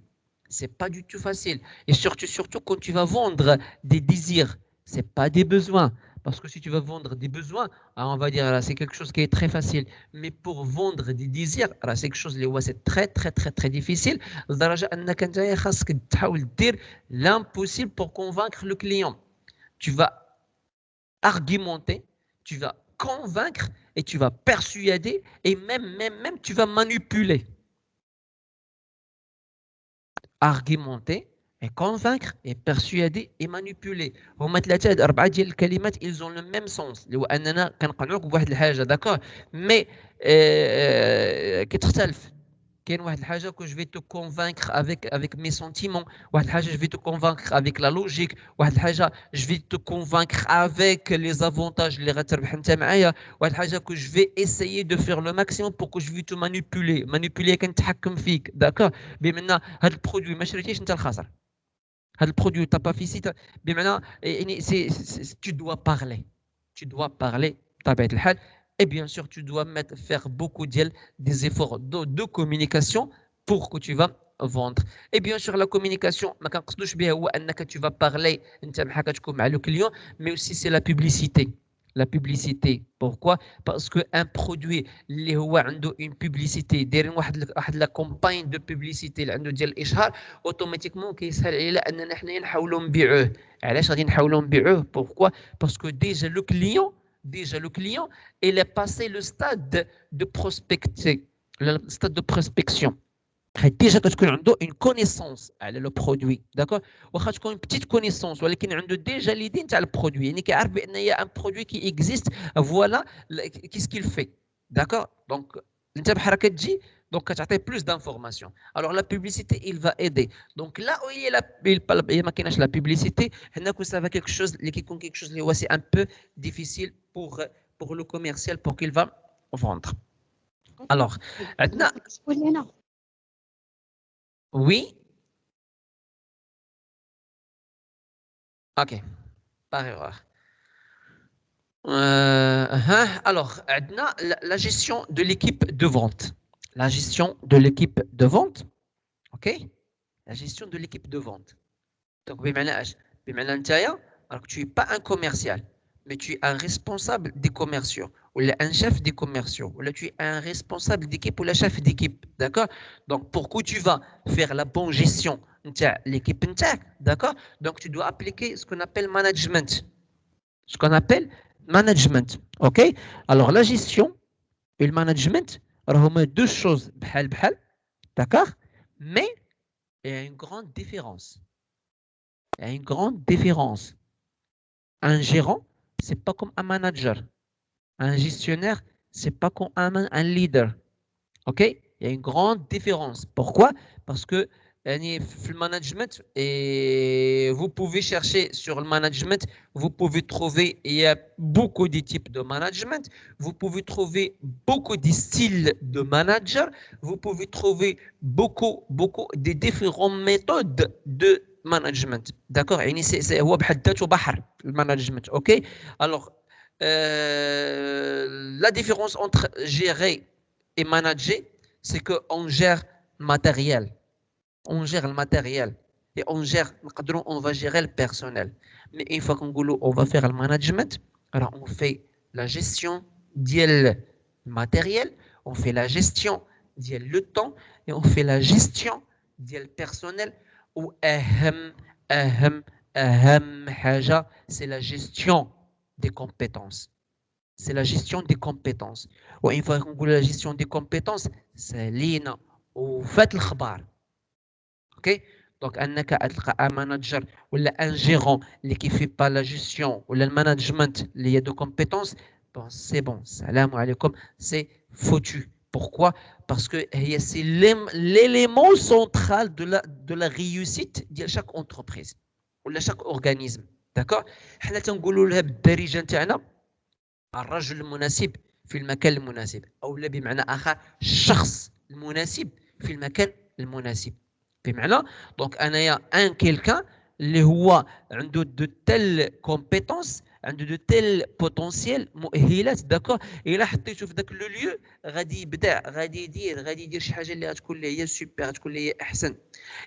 C'est pas du tout facile. Et surtout quand tu vas vendre des désirs, c'est pas des besoins. Parce que si tu vas vendre des besoins, on va dire là, c'est quelque chose qui est très facile. Mais pour vendre des désirs, là, c'est quelque chose c'est très difficile. L'impossible pour convaincre le client. Tu vas argumenter, tu vas convaincre et tu vas persuader et même tu vas manipuler. Argumenter et convaincre et persuader et manipuler. هما ثلاثه هاد اربعه ديال الكلمات ils ont le même sens اللي هو اننا كنقنعوك بواحد الحاجه. داكور مي كتختلف. كاين واحد الحاجه que je vais te convaincre avec mes sentiments. واحد الحاجه je vais te convaincre avec la logique. واحد الحاجه je vais te convaincre avec les avantages اللي غتربح انت معايا. واحد الحاجه que je vais essayer de faire le maximum pour que je vais te manipuler كنتحكم فيك. داكور بمعنى هاد البرودوي ما شريتيش انت الخاسر. هذا البرودوي تا با فيسيت بمعنى يعني tu dois parler بطبيعه الحال. Et bien sûr, tu dois faire beaucoup des efforts de communication pour que tu vas vendre. Et bien sûr, la communication, ما كنقصدوش بها هو انك tu vas parler انت بحال كتكون مع le client, mais aussi c'est la publicité. La publicité. Pourquoi? Parce que un produit اللي هو عنده une publicité دايرين واحد لا كومباين دو بوبليسيتي اللي عنده ديال الاشهار اوتوماتيكمون كيسهل علينا اننا حنايا نحاولوا نبيعوه. علاش غادي نحاولوا نبيعوه؟ Pourquoi? Parce que déjà le client il est passé le stade de prospecter, le stade de prospection. déjà كتكون عنده une connaissance على le produit. d'accord. واخا تكون une petite connaissance ولكن عنده déjà l'idée نتاع البرودوي يعني كيعرف بان هي un produit qui existe. voilà qu'est-ce qu'il fait. d'accord. donc انت بحال هكا تجي donc كتعطيه plus d'informations. alors la publicité il va aider. donc là où il y a ما كايناش la publicité هنا كون ça va quelque chose اللي كيكون quelque chose اللي هو c'est un peu difficile pour le commercial pour qu'il va vendre. alors عندنا oui. Ok. Par erreur. Alors, la gestion de l'équipe de vente. La gestion de l'équipe de vente. Ok. La gestion de l'équipe de vente. Donc, alors que tu n'es pas un commercial, mais tu es un responsable des commerciaux, ou un chef des commerciaux, ou là tu es un responsable d'équipe ou le chef d'équipe. D'accord. Donc, pourquoi tu vas faire la bonne gestion de l'équipe, d'accord. Donc, tu dois appliquer ce qu'on appelle management. Ce qu'on appelle management. OK. Alors, la gestion et le management, راهما deux choses بحال بحال, d'accord, mais il y a une grande différence. Il y a une grande différence. Un gérant, c'est pas comme un manager. Un gestionnaire, c'est pas comme un leader. OK? Il y a une grande différence. Pourquoi? Parce que le management, et vous pouvez chercher sur le management, vous pouvez trouver, il y a beaucoup de types de management, vous pouvez trouver beaucoup de styles de manager, vous pouvez trouver beaucoup de différentes méthodes de management. D'accord? C'est هو بحد ذاته بحر le management. OK? Alors, la différence entre gérer et manager, c'est qu'on gère le matériel. On gère le matériel. Et on va gérer le personnel. Mais une fois qu'on va faire le management, alors on fait la gestion du matériel, on fait la gestion du temps et on fait la gestion du personnel. Ou c'est la gestion des compétences. C'est la gestion des compétences. وإن fois qu'on la gestion des compétences, c'est لينا وفات الخبار. OK? Donc انك تلقى un manager ولا un gérant اللي كيفي pas la gestion ولا le management اللي y a de compétences, bon, c'est bon, salam alaikum, c'est foutu. Pourquoi? Parce que c'est l'élément central de la réussite de chaque entreprise ولا chaque organisme. D'accord? حنا تنقولوا لها بالدارجه نتاعنا الرجل المناسب في المكان المناسب أو بمعنى آخر الشخص المناسب في المكان المناسب. بمعنى دونك انايا ان كيلكان اللي هو عنده دو تيل كومبيتونس عنده دو تيل بوتونسييل مؤهلات داكور الا حطيته في ذاك لو ليو غادي يبدع غادي يدير شي حاجه اللي غتكون ليه هي سوبر غتكون ليه احسن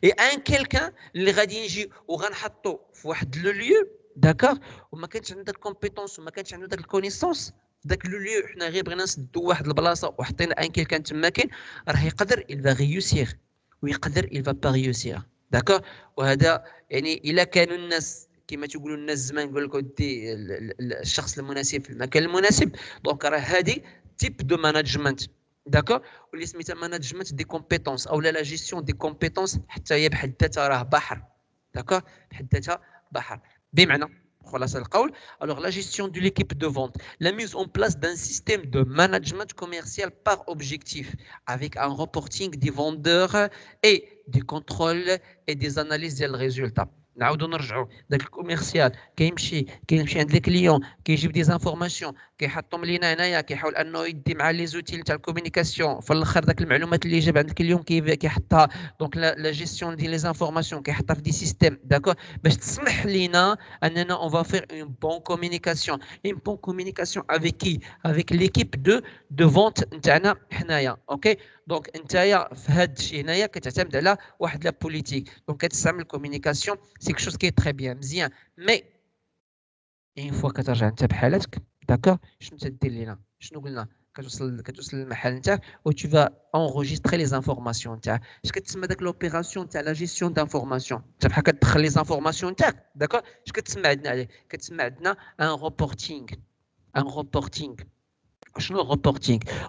اي ان كيلكان اللي غادي يجي وغنحطو في واحد لو ليو داكور وما كانش عنده داك الكومبيتونس وما كانش عنده داك الكونيسونس داك لو ليو حنا غير بغينا نسدو واحد البلاصه وحطينا ان كيلكان تماكن راه يقدر il va réussir ويقدر il va pas réussir. داكور وهذا يعني الا كانوا الناس كما تقولوا الناس زمان يقول لك ودي الشخص المناسب في المكان المناسب دونك راه هذه تيب دو مانجمنت. داكور واللي سميتها مانجمنت دي كومبيتونس او لا جيستيون دي كومبيتونس حتى هي بحد ذاتها راه بحر. داكور بحد ذاتها بحر. بمعنى خلاص القول alors la gestion de l'équipe de vente, la mise en place d'un système de management commercial par objectif avec un reporting des vendeurs et des contrôles et des analyses des résultats. نعاودوا نرجعوا داك الكوميرسيال كيمشي عند الكليون كيجيب دي زانفورماسيون كيحطهم لينا هنايا كيحاول انه يدي مع لي زوتيل تاع الكومونيكاسيون في الاخر داك المعلومات اللي جاب عند الكليون كيحطها دونك لا جيستيون دي لي زانفورماسيون كيحطها في دي سيستيم داكور باش تسمح لينا اننا اون فا فير اون بون كومونيكاسيون افيك كي افيك ليكيب دو فونت نتاعنا حنايا. اوكي دونك نتايا في هذا الشيء هنايا كتعتمد على واحد لا بوليتيك دونك كتستعمل الكومونيكاسيون سي كشوز كي تري بيان مزيان مي اين فوا كترجع انت بحالتك داكور شنو تدير لينا شنو قلنا كتوصل للمحل نتاعك و tu vas enregistrer les informations نتاعك اش كتسمى داك لوبيراسيون تاع لا جيستيون دانفورماسيون انت بحال كتدخل لي زانفورماسيون نتاعك داكور اش كتسمى عندنا عليه كتسمى عندنا ان روبورتينغ شنو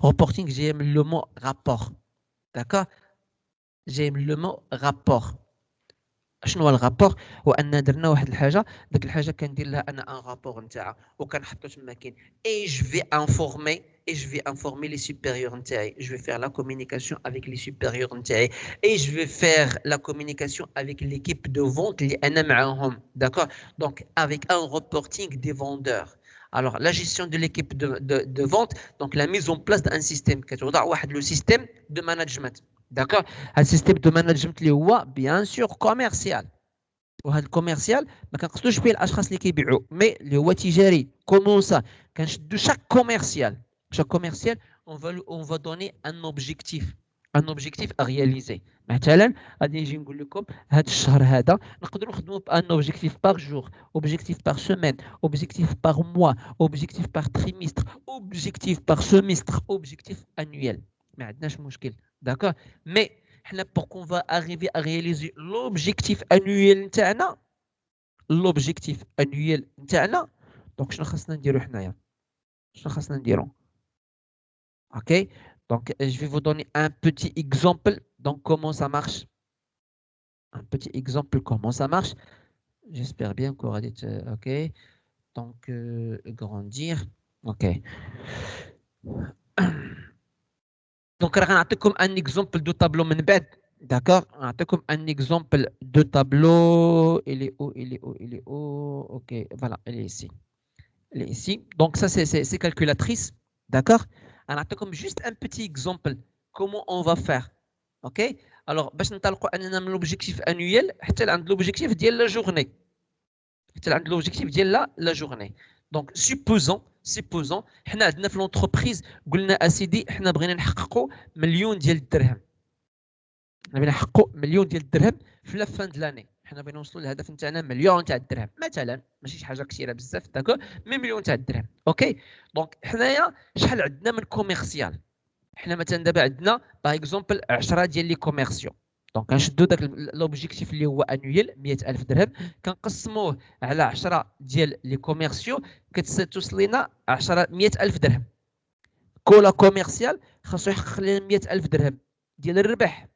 روبورتينغ جاي من لو مو رابور داكور جاي من لو مو رابور شنو هو الرابور هو ان درنا واحد الحاجه ديك الحاجه كندير لها انا ان رابور نتاعها وكنحطو تما كاين اي جو في انفورمي لي سوبيريور نتاعي جو في فير لا كومونيكاسيون افيك لي سوبيريور نتاعي اي جو في فير لا كومونيكاسيون افيك ليكيب دو فونت اللي انا معاهم داكور دونك افيك ان ريبورتينغ دي فوندور. Alors, la gestion de l'équipe de vente, donc la mise en place d'un système, le système de management. D'accord? Un système de management اللي هو bien sûr commercial. وهذا الكوميرسيال ما كنقصدوش به الاشخاص اللي كيبيعوا مي اللي هو تجاري. كومون سا كنشدو شاك كوميرسيال on va donner un objectif à réaliser. مثلا غادي نجي نقول لكم هذا الشهر هذا نقدروا نخدموا بان اوبجيكتيف باغ جور اوبجيكتيف باغ سيمين اوبجيكتيف باغ موا اوبجيكتيف باغ تريمستر اوبجيكتيف باغ سيمستر اوبجيكتيف انويل ما عندناش مشكل داكور مي حنا pour qu'on va arriver à réaliser l'objectif annuel نتاعنا دونك شنو خاصنا نديرو حنايا اوكي Donc, je vais vous donner un petit exemple. Donc, comment ça marche? Un petit exemple, comment ça marche? J'espère bien qu'on aura dit, OK. Donc, grandir. OK. Donc, comme un exemple de tableau منبعد. D'accord? Comme un exemple de tableau. Il est où? Il est où? Il est où? OK. Voilà, elle est ici. Elle est ici. Donc, ça, c'est calculatrice. D'accord? Alors, comme juste un petit exemple. Comment on va faire? OK? Alors, باش نطلقوا اننا من l'objectif annuel حتى عند l'objectif ديال la journée. حتى عند l'objectif ديال la journée. Donc, supposons حنا عندنا في l'entreprise قلنا اسيدي حنا بغينا نحققوا مليون ديال الدرهم. حنا بغينا نحققوا مليون ديال الدرهم في لا فان د لاني. حنا بغينا نوصلوا للهدف نتاعنا مليون تاع الدرهم مثلا، ماشي شي حاجه كثيره بزاف، داكور، مي مليون تاع الدرهم. اوكي، دونك حنايا شحال عندنا من كوميرسيال؟ حنا مثلا دابا عندنا باغ اكزومبل 10 ديال لي كوميرسيون. دونك كنشدو داك لوبجيكتيف اللي هو انويل 100,000 درهم، كنقسموه على 10 ديال لي كوميرسيو، كتوصل لينا 100,000 درهم. كولا كوميرسيال خاصو يحقق لنا 100,000 درهم ديال الربح،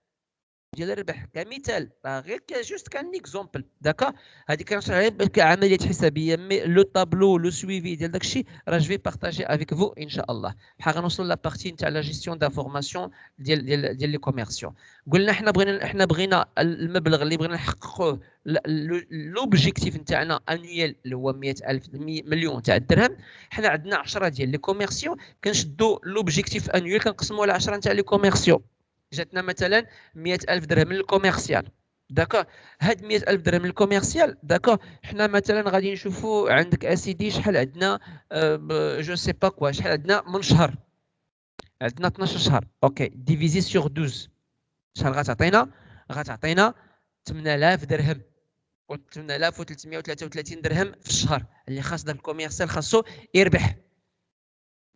كمثال، غير جوست كان اكزومبل، داكا. هذه كنشرح كعمليه حسابيه، مي لو طابلو لو سويفي ديال داكشي راه جو في بارطاجي افيك فو ان شاء الله. بحال غنوصلوا لا بارتي نتاع لا جيستيون دانفورماسيون ديال لي كوميرسيون. قلنا حنا بغينا المبلغ اللي بغينا نحققوه، لوبجيكتيف نتاعنا انويل اللي هو 100,000 مليون تاع الدرهم. حنا عندنا 10 ديال لي كوميرسيون، كنشدوا لوبجيكتيف انويل كنقسموه على 10 نتاع لي كوميرسيون. جاتنا مثلا 100,000 درهم من الكوميرسيال، داكور. هاد 100,000 درهم من الكوميرسيال، داكور، حنا مثلا غادي نشوفوا عندك اسيدي شحال عندنا، جو سي با كوا، شحال عندنا من شهر؟ عندنا 12 شهر. اوكي، ديفيزي سور 12 شحال غتعطينا؟ غتعطينا 8,000 درهم و 8,333 درهم في الشهر، اللي خاص داك الكوميرسيال خاصو يربح.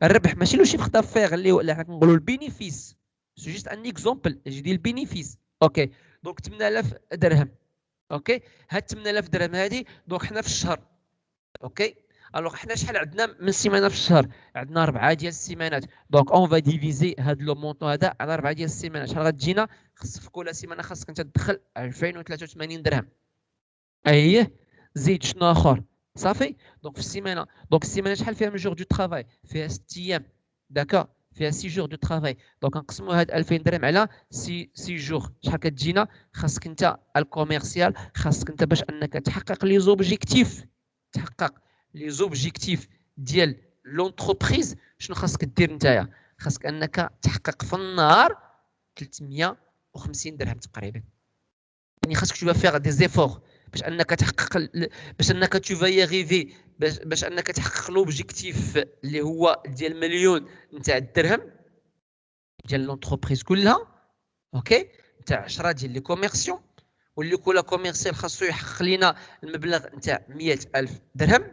الربح ماشي لو شيفر دافير اللي حنا كنقولوا البينيفيس، سي جوست ان اكزومبل اجي ديال البينيفيس. اوكي، دونك 8,000 درهم. اوكي، هاد 8,000 درهم هادي دونك حنا في الشهر. اوكي، الوغ حنا شحال عندنا من سيمانه في الشهر؟ عندنا 4 ديال السيمانات، دونك اون فا ديفيزي هاد لو مونطون هذا على 4 ديال السيمانات. شحال غتجينا؟ خص في كل سيمانه خاصك انت تدخل 2083 درهم. اييه، زيد شنو اخر؟ صافي. دونك في السيمانه، دونك السيمانه شحال فيها من جور دو ترافاي؟ فيها 6 ايام، داكور، فيها 6 جور دو ترافاي. دونك نقسموا هاد 2000 درهم على 6 جور، شحال كتجينا؟ خاصك انت الكوميرسيال، خاصك انت باش انك تحقق لي زوبجيكتيف، ديال لونتربريز. شنو خاصك دير نتايا؟ خاصك انك تحقق في النهار 350 درهم تقريبا. يعني خاصك تو فيغ دي زيفور باش انك تحقق، باش انك تو فاي غيفي، باش انك تحقق لوبجيكتيف اللي هو ديال مليون نتاع الدرهم ديال لونتربريز كلها. اوكي، نتاع 10 ديال لي كوميرسيون، واللي كل كوميرسيال خاصو يحقق لينا المبلغ نتاع 100,000 درهم.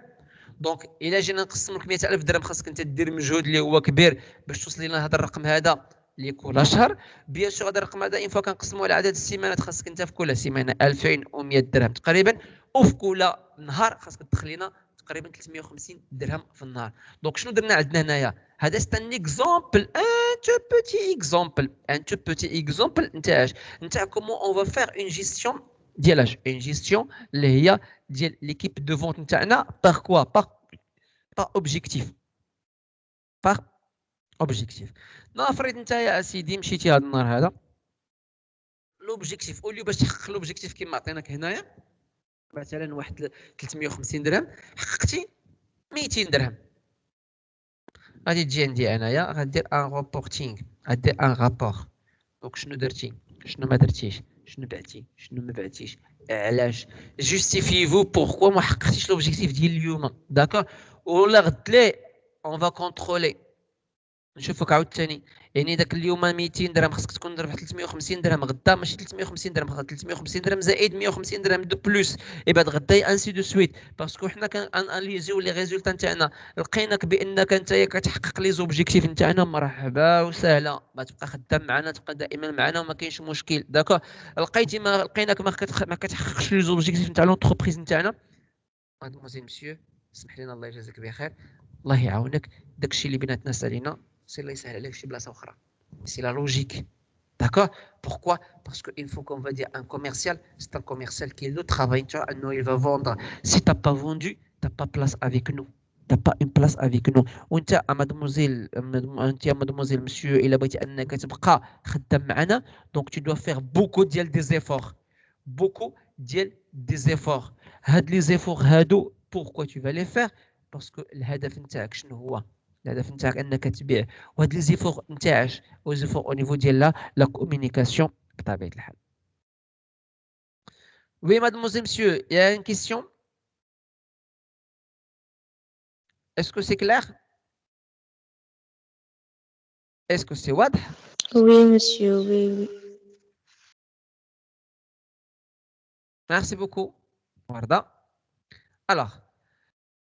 دونك الا جينا نقسم لك 100,000 درهم، خاصك انت دير مجهود اللي هو كبير باش توصل لنا هذا الرقم هذا اللي كل شهر. بيان سور هذا الرقم هذا اون فوا كنقسموه على عدد السيمانات، خاصك انت في كل سيمانه 2100 درهم تقريبا، وفي كل نهار خاصك تدخل لنا تقريبا 350 درهم في النهار. دونك شنو درنا عندنا هنايا؟ هذا سي ان اكزومبل، ان تو بوتي اكزومبل نتاع نتاع كومون اون فا فير اون جيستيون ديال اون جيستيون اللي هي ديال ليكيب دو فونت نتاعنا. باغ كوا؟ باغ اوبجيكتيف، نفرض انت يا اسيدي مشيتي هذا النهار هذا، لوبجيكتيف اوليو باش تحقق لوبجيكتيف كما عطيناك هنايا مثلا واحد 350 درهم، حققتي 200 درهم. غادي تجي عندي انايا، غدير ان روبورتينغ، غدير ان رابور. دونك شنو درتي، شنو ما درتيش، شنو بعتي، شنو ما بعتيش، علاش، جوستيفيفو بوركوا ما حققتيش لوبجيكتيف ديال اليوم، داكور. ولا غد لي اون فا كونترولي، نشوفك عاوتاني. يعني داك اليوم 200 درهم خصك تكون ربح 350 درهم، غدا ماشي 350 درهم، 350 درهم زائد 150 درهم دو بلوس، بعد غدا انسي دو سويت. باسكو حنا كناناليزيو لي ريزولتا نتاعنا، لقيناك بانك انت كتحقق لي زوبجيكتيف نتاعنا، مرحبا وسهلا، ما تبقى خدام معنا، تبقى دائما معنا وما كاينش مشكل، داكور. لقيتي ما لقيناك ما كتحققش لي زوبجيكتيف نتاع لونتربريز نتاعنا، مادموزيل مسيو اسمح لنا، الله يجازيك بخير، الله يعاونك، داكشي اللي بيناتنا سالينا، سي الله يسهل عليك شي بلاصه اخرى. C'est la logique. D'accord? Pourquoi? Parce qu'une fois qu'on va dire un commercial, c'est un commercial qui est le travail. Tu vois, il va vendre. Si tu n'as pas vendu, tu n'as pas place avec nous. Tu n'as pas une place avec nous. وانت mademoiselle, انت mademoiselle, monsieur, il a بغيتي انك تبقى خدام معنا, donc tu dois faire beaucoup des efforts. Beaucoup des efforts. هاد les efforts هادو, pourquoi tu vas les faire? Parce que الهدف نتاعك شنو هو؟ الهدف نتاعك انك تبيع. وهاد لي زيفور نتاعش وزيفور او نيفو ديال لا كومونيكاسيون بطبيعه الحال. Oui, mademoiselle, monsieur, il y a une question. Est-ce que c'est clair? Est-ce que c'est واضح? Oui, monsieur, oui, oui. Merci beaucoup. Warda. Alors,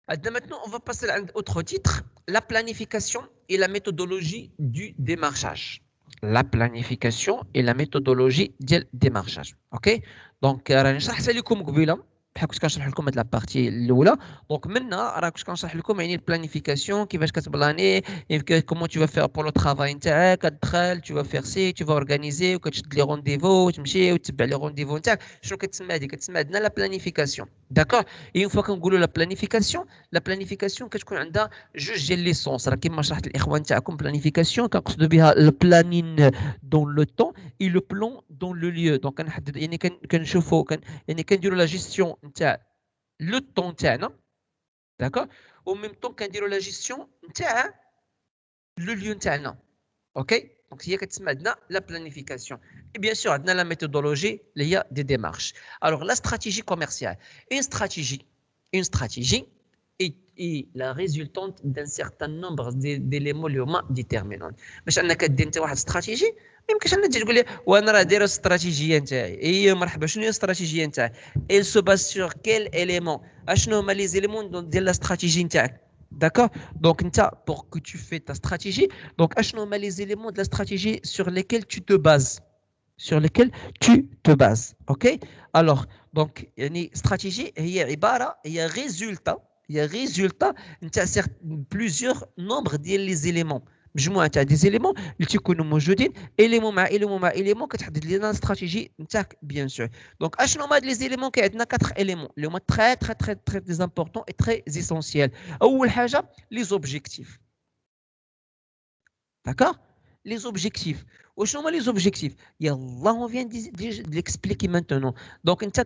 maintenant, on va passer à un autre titre, la planification et la méthodologie du démarchage. La planification et la méthodologie du démarchage. OK? Donc, راني شرحت لكم قبيله بحال كنت كنشرح لكم هاد لابارتي الاولى. دونك منها راه كنت كنشرح لكم يعني البلانيفيكاسيون كيفاش كتبلاني كومون تو فير بور لو ترافاي نتاعك كتدخل تو فير سي تو اورغانيزي وكتشد لي رونديفو وتمشي وتتبع لي رونديفو نتاعك. شنو كتسمى هذه؟ كتسمى عندنا لا بلانيفيكاسيون. داكور؟ اي اون فوا كنقولوا لا بلانيفيكاسيون كتكون عندها جوج ديال لي سونس. راه كيما شرحت الاخوان تاعكم بلانيفيكاسيون كنقصدوا بها البلانين دون لو طون اي لو بلان دون لو ليو. دونك كنحدد يعني كنشوفوا يعني كنديروا لا جيستيون نتاع لو طون تاعنا. داكور؟ و ميم طون كنديروا لا جيستيون نتاع لو ليو نتاعنا. اوكي؟ دونك هي كتسمى عندنا لا بلانيفيكاسيون. اي بيان سور عندنا لا ميثودولوجي اللي هي دي ديمارش. الوغ لا استراتيجي كوميرسيال. Une stratégie est la résultante d'un certain nombre d'éléments اللي هما déterminants. باش انك دير انت واحد استراتيجي ما يمكنش انك تقول لي وانا راه داير الاستراتيجيه نتاعي. اي مرحبا، شنو هي الاستراتيجيه نتاعك؟ elle se base sur quel élément؟ اشنو هما لي زيليمون ديال الاستراتيجي نتاعك؟ D'accord? Donc, pour que tu fais ta stratégie, donc, اشنو هما les éléments de la stratégie sur lesquels tu te bases? Sur lesquels tu te bases. OK? Alors, donc, يعني stratégie هي عبارة هي résultat نتاع plusieurs nombres ديال les éléments. مجموعه تاع دي زيليمون اللي تيكونوا موجودين اليمون مع اليمون مع اليمون كتحدد لنا الاستراتيجي نتاعك بيان سور. دونك اشنو هما هاد لي زيليمون؟ كاين عندنا 4 اليمون اللي هما تري تري تري تري ديزامبورطون اي تري اسينسيال. اول حاجه لي زوبجيكتيف. داكور؟ لي زوبجيكتيف. وشنو هما لي زوبجيكتيف؟ يلا اون فيان دي ليكسبليكي مانتونون. دونك انت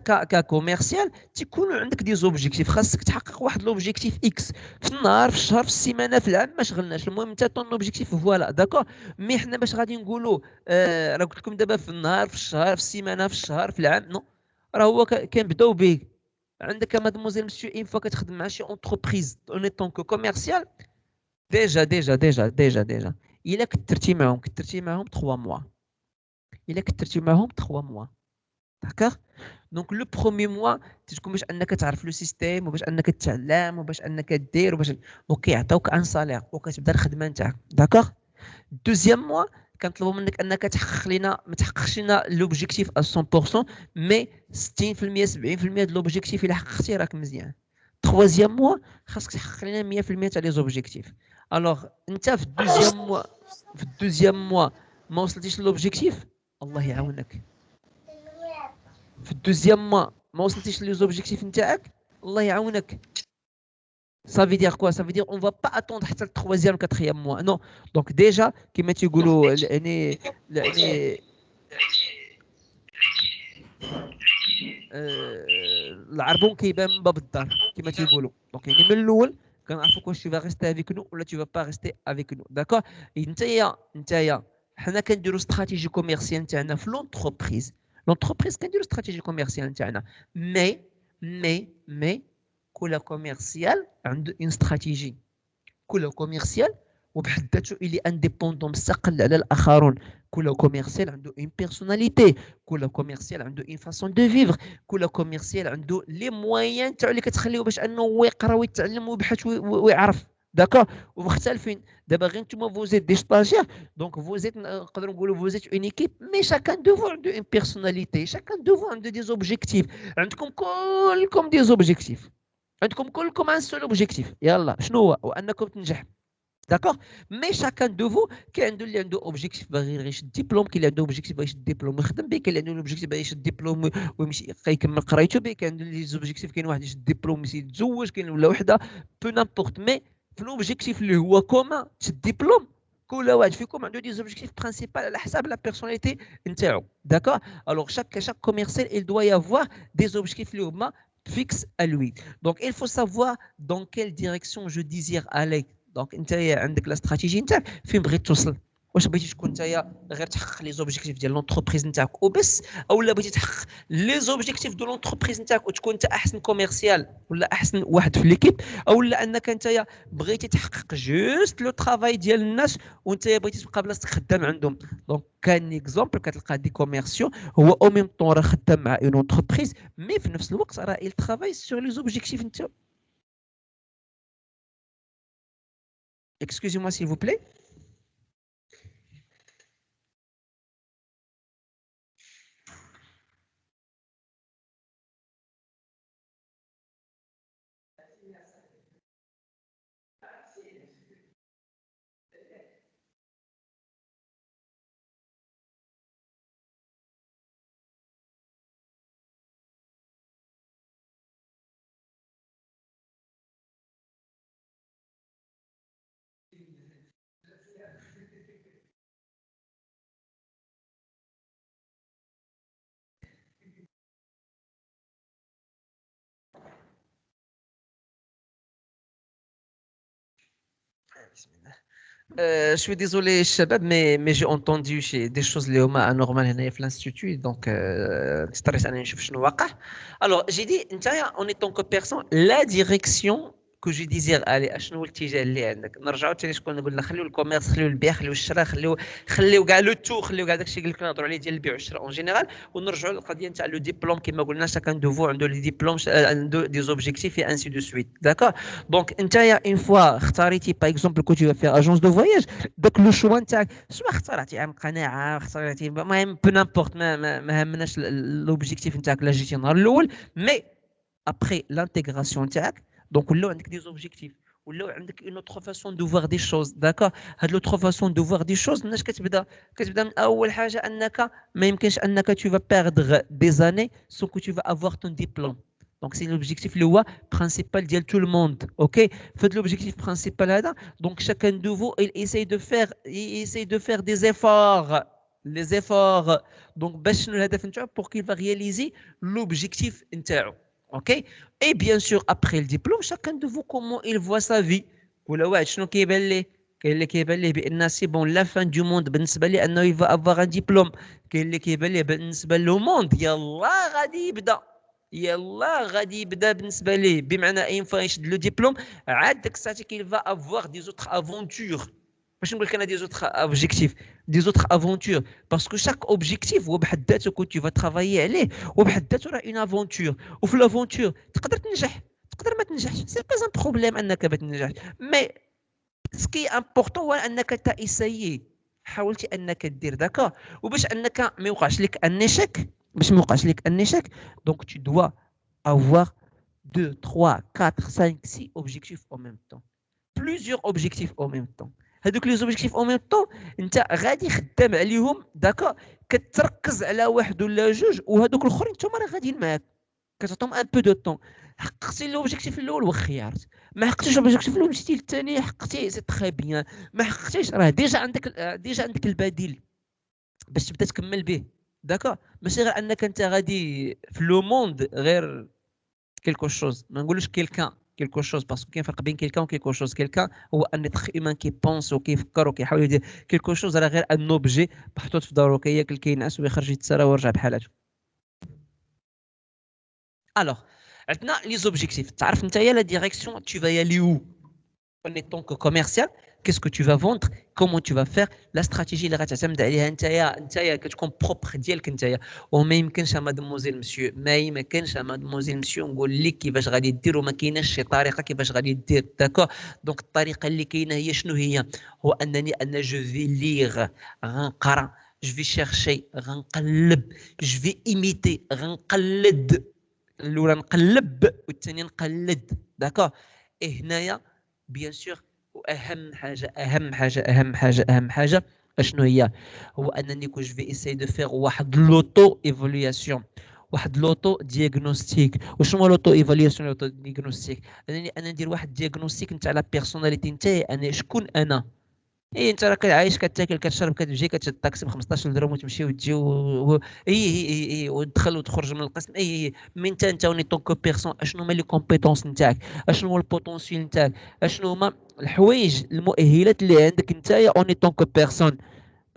كوميرسيال تيكونوا عندك دي زوبجيكتيف، خاصك تحقق واحد لوبجيكتيف اكس في النهار في الشهر في السيمانه في العام، ما شغلناش. المهم انت طون لوبجيكتيف فوالا. داكور؟ مي حنا باش غادي نقولوا راه قلت لكم دابا في النهار في الشهر في السيمانه في الشهر في العام، نو راه هو كنبداو به. عندك مادموزيل مسيو اين فوا كتخدم مع شي اونتربريز اون طونك كوميرسيال ديجا الا كثرتي معاهم 3 موا. الا كثرتي معاهم 3 موا. داكوغ؟ دونك لو بروميي موا تكون باش انك تعرف لو سيستيم وباش انك تتعلم وباش انك دير وباش وكيعطيوك ان سالير وكتبدا الخدمه نتاعك. داكوغ؟ دوزيام موا كنطلبوا منك انك تحقق لنا ما تحققش لنا لوبجيكتيف 100% مي 60% 70% د لوبجيكتيف الا حققتي راك مزيان. troisième mois خاصك تحقق لنا 100% تاع لي زوبجيكتيف. الوغ انت في الدوزيام موا ما وصلتيش للوبجيكتيف الله يعاونك. في الدوزيام موا ما وصلتيش لي زوبجيكتيف نتاعك الله يعاونك. Ça veut dire quoi? Ça veut dire on va pas attendre حتى le troisième quatrième mois. Non. Donc déjà كما تيقولوا يعني العربون كيبان من باب الدار كما تيقولوا. دونك يعني من الاول كنعرفوك واش tu vas rester avec nous ولا tu vas pas rester avec nous. داكور؟ نتايا حنا كنديروا استراتيجي كوميرسيال نتاعنا في لونتربريز كنديروا استراتيجي كوميرسيال نتاعنا مي كل كوميرسيال عنده اون استراتيجي. كل كوميرسيال وبحد ذاته اللي انديبوندون مستقل على الاخرون. كل كوميرسيال عنده اون بيرسوناليتي، كل كوميرسيال عنده اون فاسون دو فيفر، كل كوميرسيال عنده لي مويان تاعو اللي كتخليو باش انه يقرا ويتعلم ويبحث ويعرف. داكور؟ ومختلفين. دابا غير نتوما فوزيت دي ستاجير دونك فوزيت نقدروا نقولوا فوزيت اون ايكيب مي شاكان دو فو عنده اون بيرسوناليتي، شاكان دو فو عنده دي زوبجيكتيف. عندكم كلكم دي زوبجيكتيف، عندكم كلكم ان سول اوبجيكتيف. يلا شنو هو؟ وانكم تنجح. D'accord. Mais chacun de vous كاين اللي عنده اوبجيكتيف باغي غير يشد ديبلوم، كاين اللي عنده اوبجيكتيف باغي يشد ديبلوم ويخدم به، كاين اللي عنده اوبجيكتيف باغي يشد ديبلوم ويمشي يكمل قرايته به، كاين اللي زوبجيكتيف، كاين واحد يشد ديبلوم يتزوج، كاين ولا وحده بو نامبورت. مي في الاوبجيكتيف اللي هو كومان تشد ديبلوم، كل واحد فيكم عنده دي زوبجيكتيف برينسيبال على حساب لا بيرسوناليتي نتاعو. داكور. الوغ chaque commercial il doit y avoir des objectifs اللي هما fixe à lui. Donc il faut savoir dans quelle direction je désire aller. دونك انت عندك لا استراتيجي نتاعك فين بغيت توصل. واش بغيتي تكون نتايا غير تحقق لي زوبجيكتيف ديال لونتربريز نتاعك وبس، او لا بغيتي تحقق لي زوبجيكتيف دو لونتربريز نتاعك وتكون انت احسن كوميرسيال ولا احسن واحد في ليكيب، او لا انك نتايا بغيتي تحقق جوست لو ترافاي ديال الناس وانت بغيتي تبقى بلاصتك خدام عندهم. دونك كان اكزومبل كتلقى دي كوميرسيو هو او ميم طون راه خدام مع اون اونتربريز، مي في نفس الوقت راه il travaille sur les objectifs نتاعو. Excusez-moi s'il vous plaît. Je suis désolé, Shabab, mais j'ai entendu des choses anormales à l'Institut, donc stress à alors, j'ai dit, en étant que personne, la direction que je désire aller, شنو الاتجاه اللي عندك. نرجعوا ثاني شكون نقول لك خليو الكوميرس، خليو البيع، خليو الشراء، خليو كاع لو تو، خليو كاع داكشي اللي كنا نهضروا عليه ديال البيع والشراء اون جينيرال، ونرجعوا للقضيه نتاع لو ديبلوم كما قلنا شاكان دو فو عنده لي ديبلوم، عنده دي زوبجيكتيف اي انسي دو سويت. داكور. دونك انت اون فوا اختاريتي باغ اكزومبل كنتي تي فير اجونس دو فواياج، داك لو شوا نتاعك سواء اختارتي عن قناعه، اختارتي المهم بو نامبورت، ما همناش لوبجيكتيف نتاعك لا جيتي النهار الاول، مي ابخي لانتيغراسيون تاعك دونك ولاو عندك دي زوبجيكتيف، ولاو عندك اون اوتر فاسون دو فوار دي شوز. داكور. هاد لوتر فاسون دو فوار دي شوز الناس كتبدا من اول حاجه انك ما يمكنش انك tu vas perdre des années sans que tu vas avoir ton diplôme. Donc c'est l'objectif اللي هو principal ديال tout le monde. OK. فهاد l'objectif principal هذا donc chacun de vous il essaye de faire des efforts, les efforts donc باش شنو الهدف نتاعو pour qu'il va réaliser l'objectif نتاعو. OK. Et bien sûr après le diplôme chacun de vous comment il voit sa vie. كل واحد شنو كيبان ليه. كاين اللي كيبان ليه بان سي بون لا فان دو موند بالنسبه ليه انه يفا افواغ ان ديبلوم، كاين اللي كيبان ليه بالنسبه لو موند يلا غادي يبدا، يلا غادي يبدا بالنسبه ليه، بمعنى اين فوا يشد لو ديبلوم عاد داك الساعه كيل فا افواغ دي زوتر افونتور. باش نقول لك انا دي زوتر اوبجيكتيف، دي زوتر افونتور باسكو شاك اوبجيكتيف هو بحد ذاته كنت فا ترافايي عليه وبحد ذاته راه اون افونتور، وفي لافونتور تقدر تنجح تقدر ما تنجحش، سي با ان بروبليم انك ما تنجحش، مي سكي امبورطون هو انك تا اسايي حاولتي انك دير. داكور. وباش انك ما يوقعش لك ان ايشيك، باش ما يوقعش لك ان ايشيك دونك tu dois avoir 2 3 4 5 6 objectifs en même temps، plusieurs objectifs en même temps. هذوك لي زوبجيكتيف en même temps انت غادي خدام عليهم. داكور. كتركز على واحد ولا جوج وهذوك الاخرين انتما راه غاديين معاك، كتعطيهم ان بو دو طون. حققتي لوبجيكتيف الاول وخيرت، ما حققتيش لوبجيكتيف الاول مشيتي للثاني حققتي سي تري بيان، ما حققتيش راه ديجا عندك البديل باش تبدا تكمل به. داكور. ماشي غير انك انت غادي في لو موند غير كيلكو شوز، ما نقولوش كيلكان كيلكو شوز باسكو كاين فرق بين كيلكان وكيلكو شوز. كيلكان هو ان اتر ايمان كي بونس وكيفكر وكيحاول يدير، كيلكو شوز راه غير ان اوبجي محطوط في دارو كياكل كينعس ويخرج يتسرى ويرجع بحالته. الوغ عندنا لي زوبجيكتيف، تعرف نتايا لا ديريكسيون tu vas y aller où en étant que commercial. Qu'est-ce que tu vas vendre, comment tu vas faire la stratégie اللي غتعتمد عليها نتايا كتكون بروبر ديالك نتايا. وما يمكنش مادموزيل مسيو، ما يمكنش مادموزيل مسيو نقول لك كيفاش غادي دير، وما كايناش شي طريقه كيفاش غادي دير. داكور. دونك الطريقه اللي كاينه هي شنو هي؟ هو انني انا جو في ليغ غنقرا، جو في شيرشي غنقلب، جو في ايميتي غنقلد، الاولى نقلب والثانيه نقلد. داكور. اي هنايا بيان سور اهم حاجه اشنو هي؟ هو انني كو جو في اساي دو فيغ واحد لوتو ايفالواسيون، واحد لوتو دياغنوستيك. وشنو هو لوتو ايفالواسيون؟ لوتو دياغنوستيك انا ندير واحد دياغنوستيك نتاع لا بيرسوناليتي نتاعي، انا شكون انا. اي انت راك عايش كتاكل كتشرب كتجي كتشد الطاكسي ب 15 درهم وتمشي وتجي اي وتدخل وتخرج من القسم. اي من انت وني طونكو بيرسون، اشنو هما لي كومبيتونس نتاعك، اشنو هو البوتونسيال نتاعك، اشنو هما الحوايج المؤهلات اللي عندك نتايا اوني طونكو بيرسون.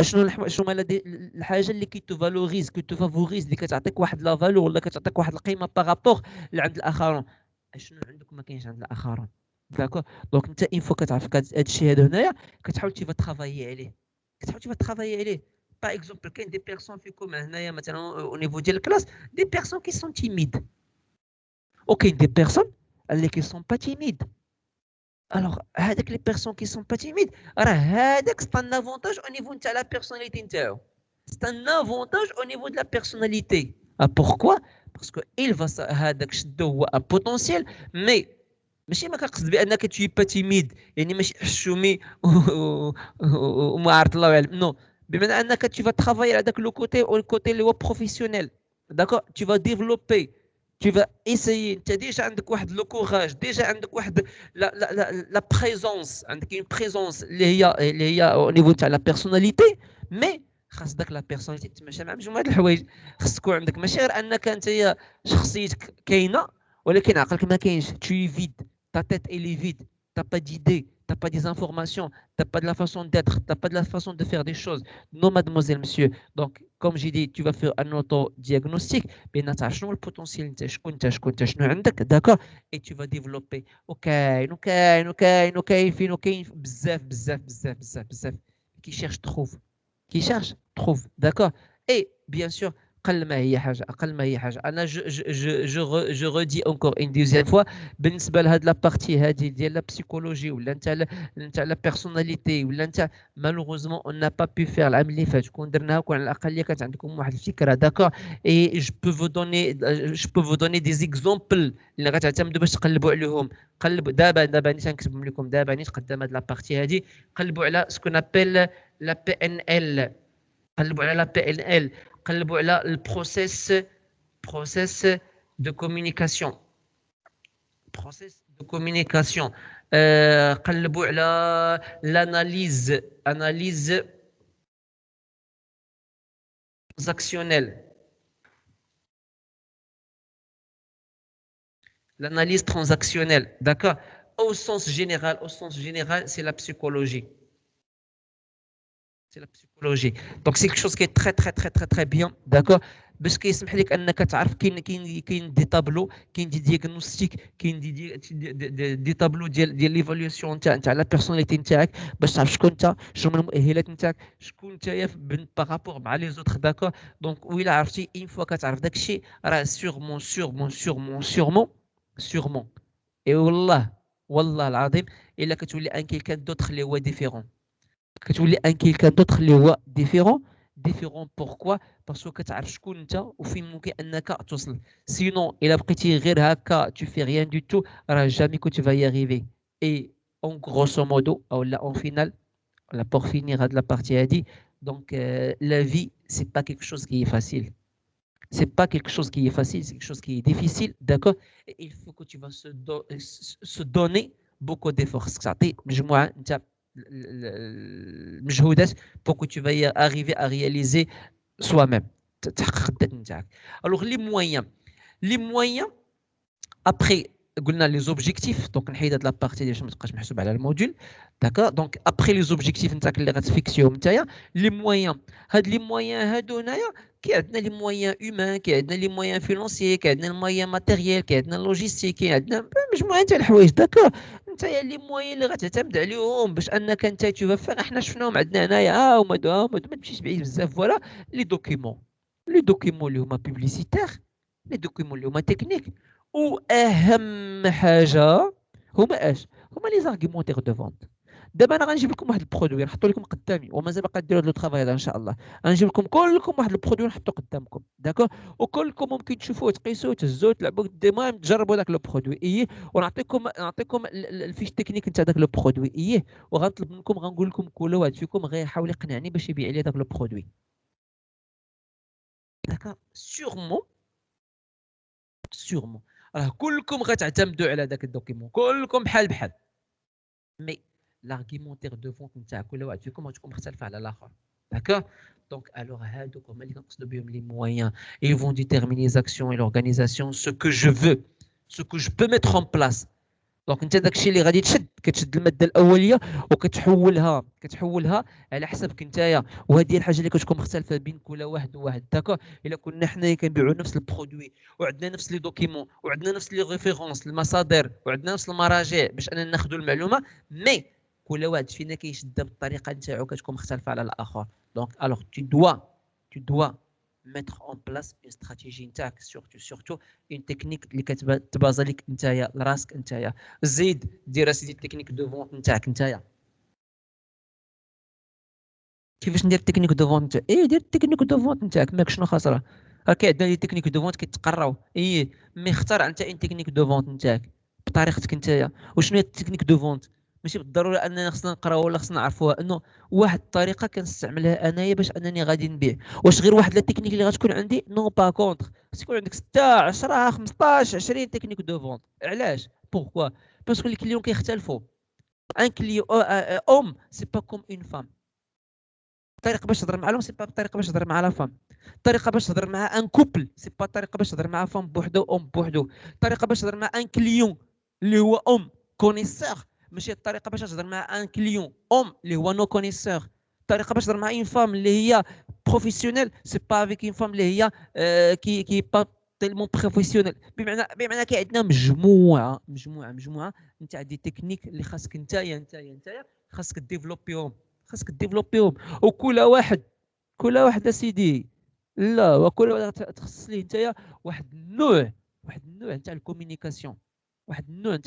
شنو هما الحاجه اللي كي تو فالوريز كي تو فافوريز اللي كتعطيك واحد لا فالور ولا كتعطيك واحد القيمه بارابور لعند الاخرون. اشنو عندك ما كاينش عند الاخرون. داكور. دونك انت اين فوا كتعرف هذا الشيء هذا هنايا كتحاول تيفا ترافايي عليه، كتحاول تيفا ترافايي عليه. باغ اكزومبل كاين دي بيرسون فيكم هنايا مثلا او نيفو ديال الكلاس، دي بيرسون كي سون تيميد، وكاين دي بيرسون اللي كي سون با تيميد. الوغ هذاك لي بيرسون كي سون با تيميد راه هذاك سي ان افونتاج او نيفو نتاع لا بيرسوناليتي نتاعو، سي ان افونتاج او نيفو دو لا بيرسوناليتي. بوركوا؟ باسكو il va هذاك شدو هو ان بوتونسيال. مي ماشي ما كنقصد بانك تي با تيميد يعني ماشي حشومي وما عرفت الله يعلم، نو. بمعنى انك tu vas travailler على داك لو كوتي او الكوتي اللي هو بروفيسيونيل. داكور. tu vas développer، tu vas essayer. انت ديجا عندك واحد لو كوراج، ديجا عندك واحد لا بريزونس، عندك اون بريزونس اللي هي او نيفو تاع لا بيرسوناليتي. مي خاص داك لا بيرسوناليتي تماشى مع مجموعه الحوايج. خاص تكون عندك ماشي غير انك انت شخصيتك كاينه ولكن عقلك ما كاينش. tu es vide. Ta tête elle est vide, t'as pas d'idées, t'as pas des informations, t'as pas de la façon d'être, t'as pas de la façon de faire des choses. Non, mademoiselle, monsieur. Donc, comme j'ai dit, tu vas faire un auto-diagnostic, mais tu as le potentiel, d'accord, et tu vas développer. Ok, bzaf. Qui cherche, trouve. Qui cherche, trouve. D'accord. Et bien sûr, أقل ما هي حاجة. أنا je redis encore une deuxième fois بالنسبة لهاد لا بارتي هادي ديال لا بسيكولوجي ولا نتاع لا بيرسوناليتي ولا نتاع مالوغوزمون اون نا با بي فير العام اللي فات. كون درناها كون على الأقل كانت عندكم واحد الفكرة. داكور. اي جو بو فو دوني دي زيكزومبل اللي غتعتمدوا باش تقلبوا عليهم. قلبوا دابا ني تنكتبهم لكم دابا ني تقدم هاد لا بارتي هادي. قلبوا على سكون ابل لا بي ان ال، قلبوا على لا بي ان ال، قلبوا على البروسيس دو كومونيكاسيون، قلبوا على l'analyse transactionnelle. L'analyse transactionnelle, d'accord. Au sens général, c'est la psychologie. C'est la psychologie. Donc c'est quelque chose qui est très bien, d'accord. باش كيسمح لك انك تعرف كاين دي طابلو، كاين دي دياغنوستيك، كاين دي طابلو ديال ليفاليوسيون تاع لا بيرسوناليتي نتاعك باش تعرف شكون انت، شنو هما المؤهلات نتاعك، شكون نتايا بارابور مع لي زوتر. داكور. دونك ويلا عرفتي اون فوا كتعرف داك الشيء راه سيغمون اي والله العظيم الا كتولي ان كيلكان دوطخ اللي هو ديفيرون. كتولي ان كيلكان دوطخ اللي هو ديفيرون. بوركوا؟ باسكو كتعرف شكون انت وفين ممكن انك توصل. سينون الا بقيتي غير هكا tu fais rien du tout راه جامي كنت va y arriver. Et en grosso modo او لا en final là pour finir هاد لا بارتي هادي. Donc la vie c'est pas quelque chose qui est facile. C'est pas quelque chose qui est facile, c'est quelque chose qui est difficile, d'accord. Et il faut que tu vas se donner beaucoup d'efforts. تعطي مجموعة انت المجهودات pour que tu vas y arriver à réaliser soi-même. تحقق الذات نتاعك. Alors les moyens après قلنا les objectifs. donc نحيد هاد لابارتي باش ما تبقاش محسوب على الموديول. داكور. دونك après les objectifs نتاعك اللي غتفيكسيهم نتايا لي مويان. هاد لي مويان هادو هنايا كاين عندنا لي مويان هيومان، كاين عندنا لي مويان فينونسيي، كاين عندنا المويان ماتيريال، كاين عندنا لوجيستيك، كاين عندنا مجموعه تاع الحوايج. داكور. نتايا لي مويان اللي غتعتمد عليهم باش انك انت توفر احنا شفناهم عندنا هنايا. هما ما تمشيش بعيد بزاف. فوالا لي دوكيمون اللي هما بوبليسيتير، لي دوكيمون اللي هما تكنيك، واهم حاجه هما اش؟ هما لي زارغيمونتير دو فونت. دابا انا غنجيب لكم واحد البرودوي نحطو لكم قدامي ومازال باقي ديروا هذا لو طرافاي هذا ان شاء الله. غنجيب لكم كلكم واحد البرودوي نحطو قدامكم داكور، وكلكم ممكن تشوفوه تقيسوه تهزوه تلعبوا المهم تجربوا داك لو برودوي ايه، ونعطيكم الفيش تكنيك نتاع داك لو برودوي ايه، وغنطلب منكم غنقول لكم كل واحد فيكم غيحاول يقنعني باش يبيع لي داك لو برودوي داكور. سيغمون راه كلكم غتعتمدوا على داك الدوكيمون كلكم بحال بحال، مي l'argumentaire دو فونت نتاع كل واحد فيكم غتكون مختلفه على الاخر داكور. دونك الوغ هادوك هما اللي كنقصدوا بهم لي مويان ils vont déterminer les actions et l'organisation ce que je veux ce que je peux mettre en place. دونك انت داكشي اللي غادي كتشد الماده الاوليه كتحولها على حسبك نتايا، وهذه هي الحاجه اللي كتكون مختلفه بين كل واحد وواحد داكور. الا كنا حنايا كنبيعوا نفس البرودوي وعندنا نفس لي دوكيمون وعندنا نفس لي ريفيرونس المصادر وعندنا نفس المراجع باش اننا ناخذوا المعلومه، مي كل واحد فينا كيشدها بالطريقه نتاعو كتكون مختلفه على الاخر. دونك الوغ tu dois mettre en place une stratégie نتاعك surtout une technique اللي كتبازا لك نتايا لراسك نتايا. زيد دير اسيدي التكنيك دو فونت نتاعك نتايا. كيفاش ندير التكنيك دو فونت؟ دير التكنيك دو فونت نتاعك ماك شنو خاسره، راه عندنا لي تكنيك دو فونت كيتقراو مي اختار انت ان تكنيك دو فونت نتاعك بطريقتك نتايا. وشنو هي التكنيك دو فونت؟ ماشي بالضروره اننا خصنا نقراوها ولا خصنا نعرفوها، انه واحد الطريقه كنستعملها انايا باش انني غادي نبيع. واش غير واحد لا تكنيك اللي غتكون عندي؟ نو با كونتر، خص يكون عندك 6 10 15 20 تكنيك دو فونت. علاش؟ بوركوا؟ باسكو لي كليون كيختلفوا. ان كليون اوم سي با كوم اون فام، الطريقه باش تهضر مع لهم سي با الطريقه باش تهضر مع لا فام، الطريقه باش تهضر مع ان كوبل سي با الطريقه باش تهضر مع فام بوحدو ام بوحدو، الطريقه باش تهضر مع ان كليون اللي هو ام كونيسور ماشي الطريقه باش تهضر مع ان كليون ام اللي هو نو كونيسور، الطريقه باش تهضر مع اون فام اللي هي بروفيسيونيل سي با افيك اون فام اللي هي كي با تيلمون بروفيسيونيل. بمعنى كاين عندنا مجموعه نتاع دي تكنيك اللي خاصك نتايا خاصك ديفلوبيهم وكل واحد اسيدي لا وكل واحد تخصص ليه نتايا واحد النوع نتاع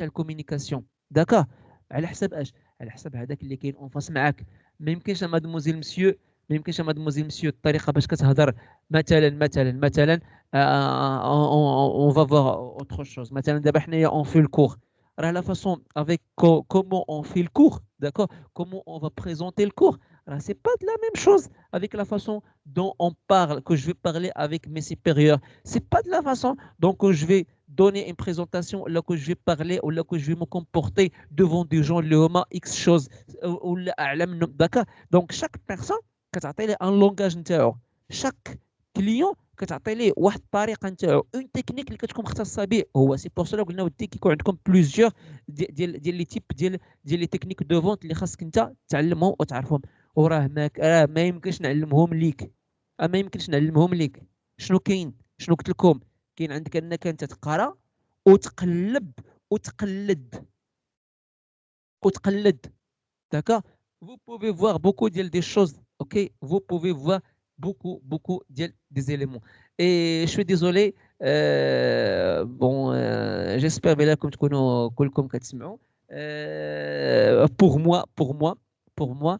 الكومينيكاسيون داكا. على حسب اش؟ على حسب هذاك اللي كاين اون فاس معاك. ما يمكنش مادموزيل مسيو الطريقه باش كتهضر مثلا اون فا فوار اوتر شوز. مثلا دابا حنايا اون في الكور راه لا فاصون افيك كومون اون في الكور داكور comment on va présenter le cours. Alors, c'est pas de la même chose avec la façon dont on parle, que je vais parler avec mes supérieurs. C'est pas de la façon dont que je vais donner une présentation, là que je vais parler ou là que je vais me comporter devant des gens, le homa X chose ou d'accord. Donc, chaque personne, كتعطي un langage نتاعو. Chaque client كتعطي ليه واحد الطريقه نتاعو اون تكنيك اللي كتكون مختصه به هو. سي بور سولا قلنا ودي كيكون عندكم بليزيور ديال لي تيب ديال لي تكنيك دو فونت اللي خاصك انت تعلمهم وتعرفهم. وراه ما يمكنش نعلمهم ليك، شنو كاين؟ شنو قلت لكم؟ كاين عندك انك انت تقرا وتقلب وتقلد داكا. vous pouvez voir beaucoup des choses, ok, vous pouvez voir beaucoup des éléments. Et je suis désolé, bon, j'espère bien comme تكونوا كلكم كتسمعوا. pour moi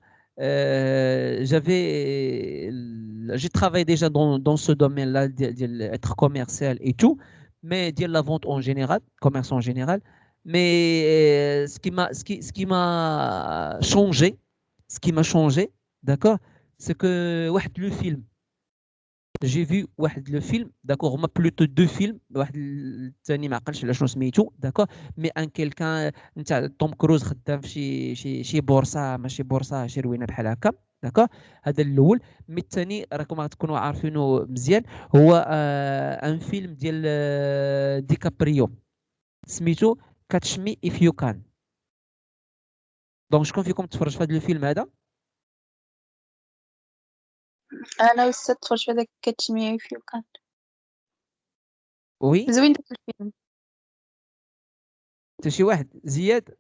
j'ai travaillé déjà dans ce domaine-là d'être commercial et tout, mais dire la vente en général, commerce en général. Mais ce qui m'a changé, d'accord, c'est que le film, j'ai vu le film, d'accord, on m'a plutôt deux films, الثاني ما عقلش على شنو سميتو داكور، مي ان كيلكان نتاع توم كروز خدام في شي بورصه ماشي بورصه شي روينه بحال هكا داكور. هذا الاول. مي الثاني راكم غتكونوا عارفينه مزيان، هو ان فيلم ديال ديكابريو سميتو كاتش مي اف يو كان. دونك شكون فيكم تفرج في هذا الفيلم هذا؟ أنا لسه تفرج في هذاك كاتش مي إف يو كان. وي زوين داك الفيلم. حتى شي واحد؟ زياد،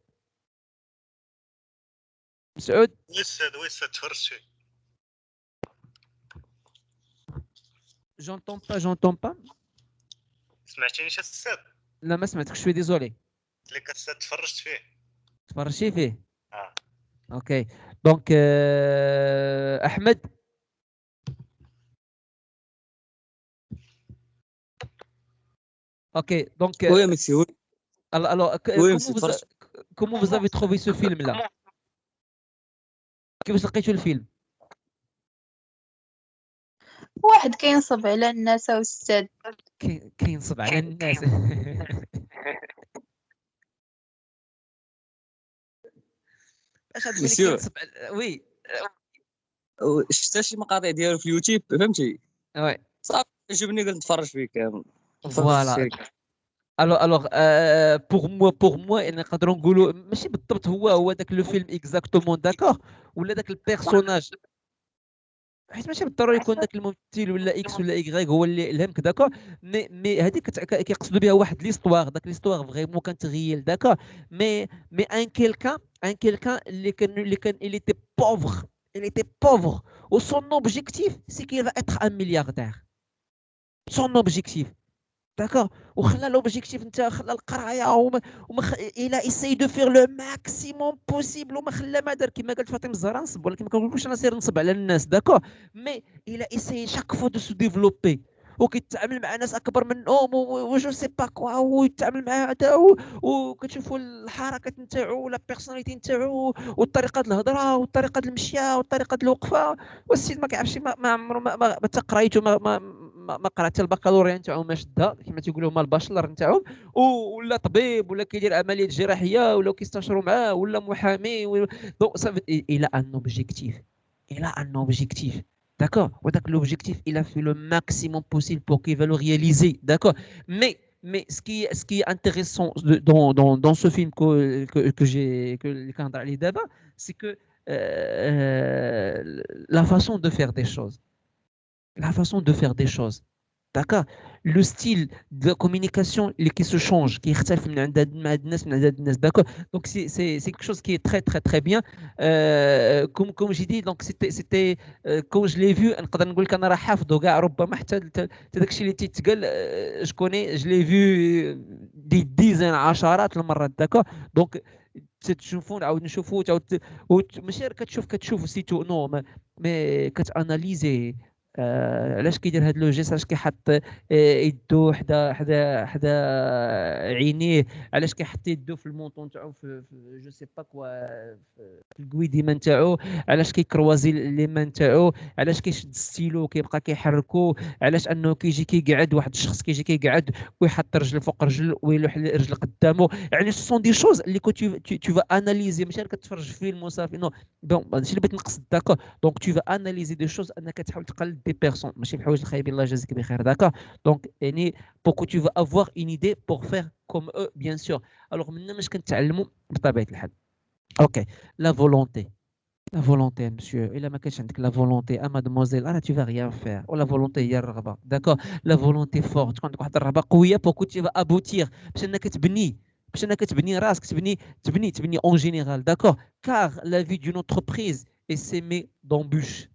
مسعود، لسه تفرجت فيه. جونطون با. سمعتينيش الساد؟ لا ما سمعتك، شوي ديزولي. اللي كتساد تفرجت فيه. تفرجتي فيه؟ اوكي دونك احمد. Ok, donc, Oui, monsieur, oui. alors, Oui, monsieur Tfarch. comment vous avez trouvé ce film-là? كيفاش لقيتوا الفيلم؟ واحد كينصب على الناس أستاذ. كينصب على الناس. اش تقول لي مسيو كينصب وي شفت شي مقاطع ديالو في اليوتيوب فهمتي وي صافي عجبني قلت نتفرج فيه كامل فوالا. الوغ بور موا نقدروا نقولوا ماشي بالضبط هو داك لو فيلم اكزاكتومون داكور ولا داك البيرسوناج، حيت ماشي بالضروري يكون داك الممثل ولا اكس ولا ايغريك هو اللي الهمك داكور، مي هذيك كيقصدوا بها واحد ليستوار، داك ليستوار فريمون كانت ريال داكور، مي ان كيلكان اللي تي بوفر، il était pauvre ou son objectif c'est qu'il va être un milliardaire, son objectif. D'accord. وخلى l'objectif نتاع خلى القرايه il a essayé de faire le maximum possible وما خلى ما دار كما قالت فاطمه الزهراء نصب، ولكن ما كنقولكش انا سير نصب على الناس داكور، مي il a essayé chaque fois de se développer وكيتعامل مع ناس اكبر منهم وجو سي با كوا ويتعامل مع هذا وكتشوفوا الحركات نتاعو ولا بيرسوناليتي نتاعو وطريقه الهضره وطريقه المشيه وطريقه الوقفه، والسيد ما كيعرفش ما عمره ما تقرايته ما قرا حتى البكالوريا نتاعو ما شدها كما تيقولوا هما الباشلر نتاعهم، ولا طبيب ولا كيدير عمليات جراحيه ولا كيستشروا معاه ولا محامي دونك الى ان اوبجيكتيف، الى ان اوبجيكتيف d'accord, l'objectif il a fait le maximum possible pour qu'il va le réaliser, d'accord, mais ce qui est intéressant dans ce film que j'ai que les débats, c'est que la façon de faire des choses, d'accord, le style de communication qui se change, qui يختلف من عند الناس d'accord, donc c'est quelque chose qui est très très très bien, comme j'ai dit, donc c'était quand je l'ai vu نقدر نقول لك انا راه حافظه كاع ربما حتى داك الشيء اللي تيتقال جو لي في دي ديزان عشرات المرات d'accord, donc تشوفوا نعاود نشوفوا ماشي كتشوف سيتو نو مي كتاناليزي علاش كيدير هذا لو جيست، علاش كيحط يدو حدا عينيه، علاش كيحط يدو في المونطون نتاعو في جو سي با كوا في الكويديما نتاعو، علاش كيكروازي لي مان نتاعو، علاش كيشد ستيلو كيبقى كيحركو، علاش انه كيجي كيقعد واحد الشخص كيجي كيقعد ويحط رجل فوق رجل ويلوح رجل قدامه، يعني سون دي شوز اللي tu vas analyser ماشي كتفرج فيلم وصافي نو بون هادشي اللي بغيت نقصد داكور، دونك tu vas analyser des choses انك تحاول تقلد دي بيرسون ماشي بحوايج الخايبين الله يجازيك بخير داكور، دونك يعني pour que tu vas avoir une idée pour faire comme eux bien sûr. alors منا باش كنتعلموا بطبيعه الحال. اوكي لا فولونتي، لا فولونتي مسيو، الا ما كانش عندك لا فولونتي مادموزيل راه tu vas rien faire، ولا فولونتي هي الرغبه داكور، لا فولونتي فورت تكون عندك واحد الرغبه قويه بوكو tu vas aboutir باش انك تبني راسك تبني en général d'accord, car la vie d'une entreprise est semée d'embûches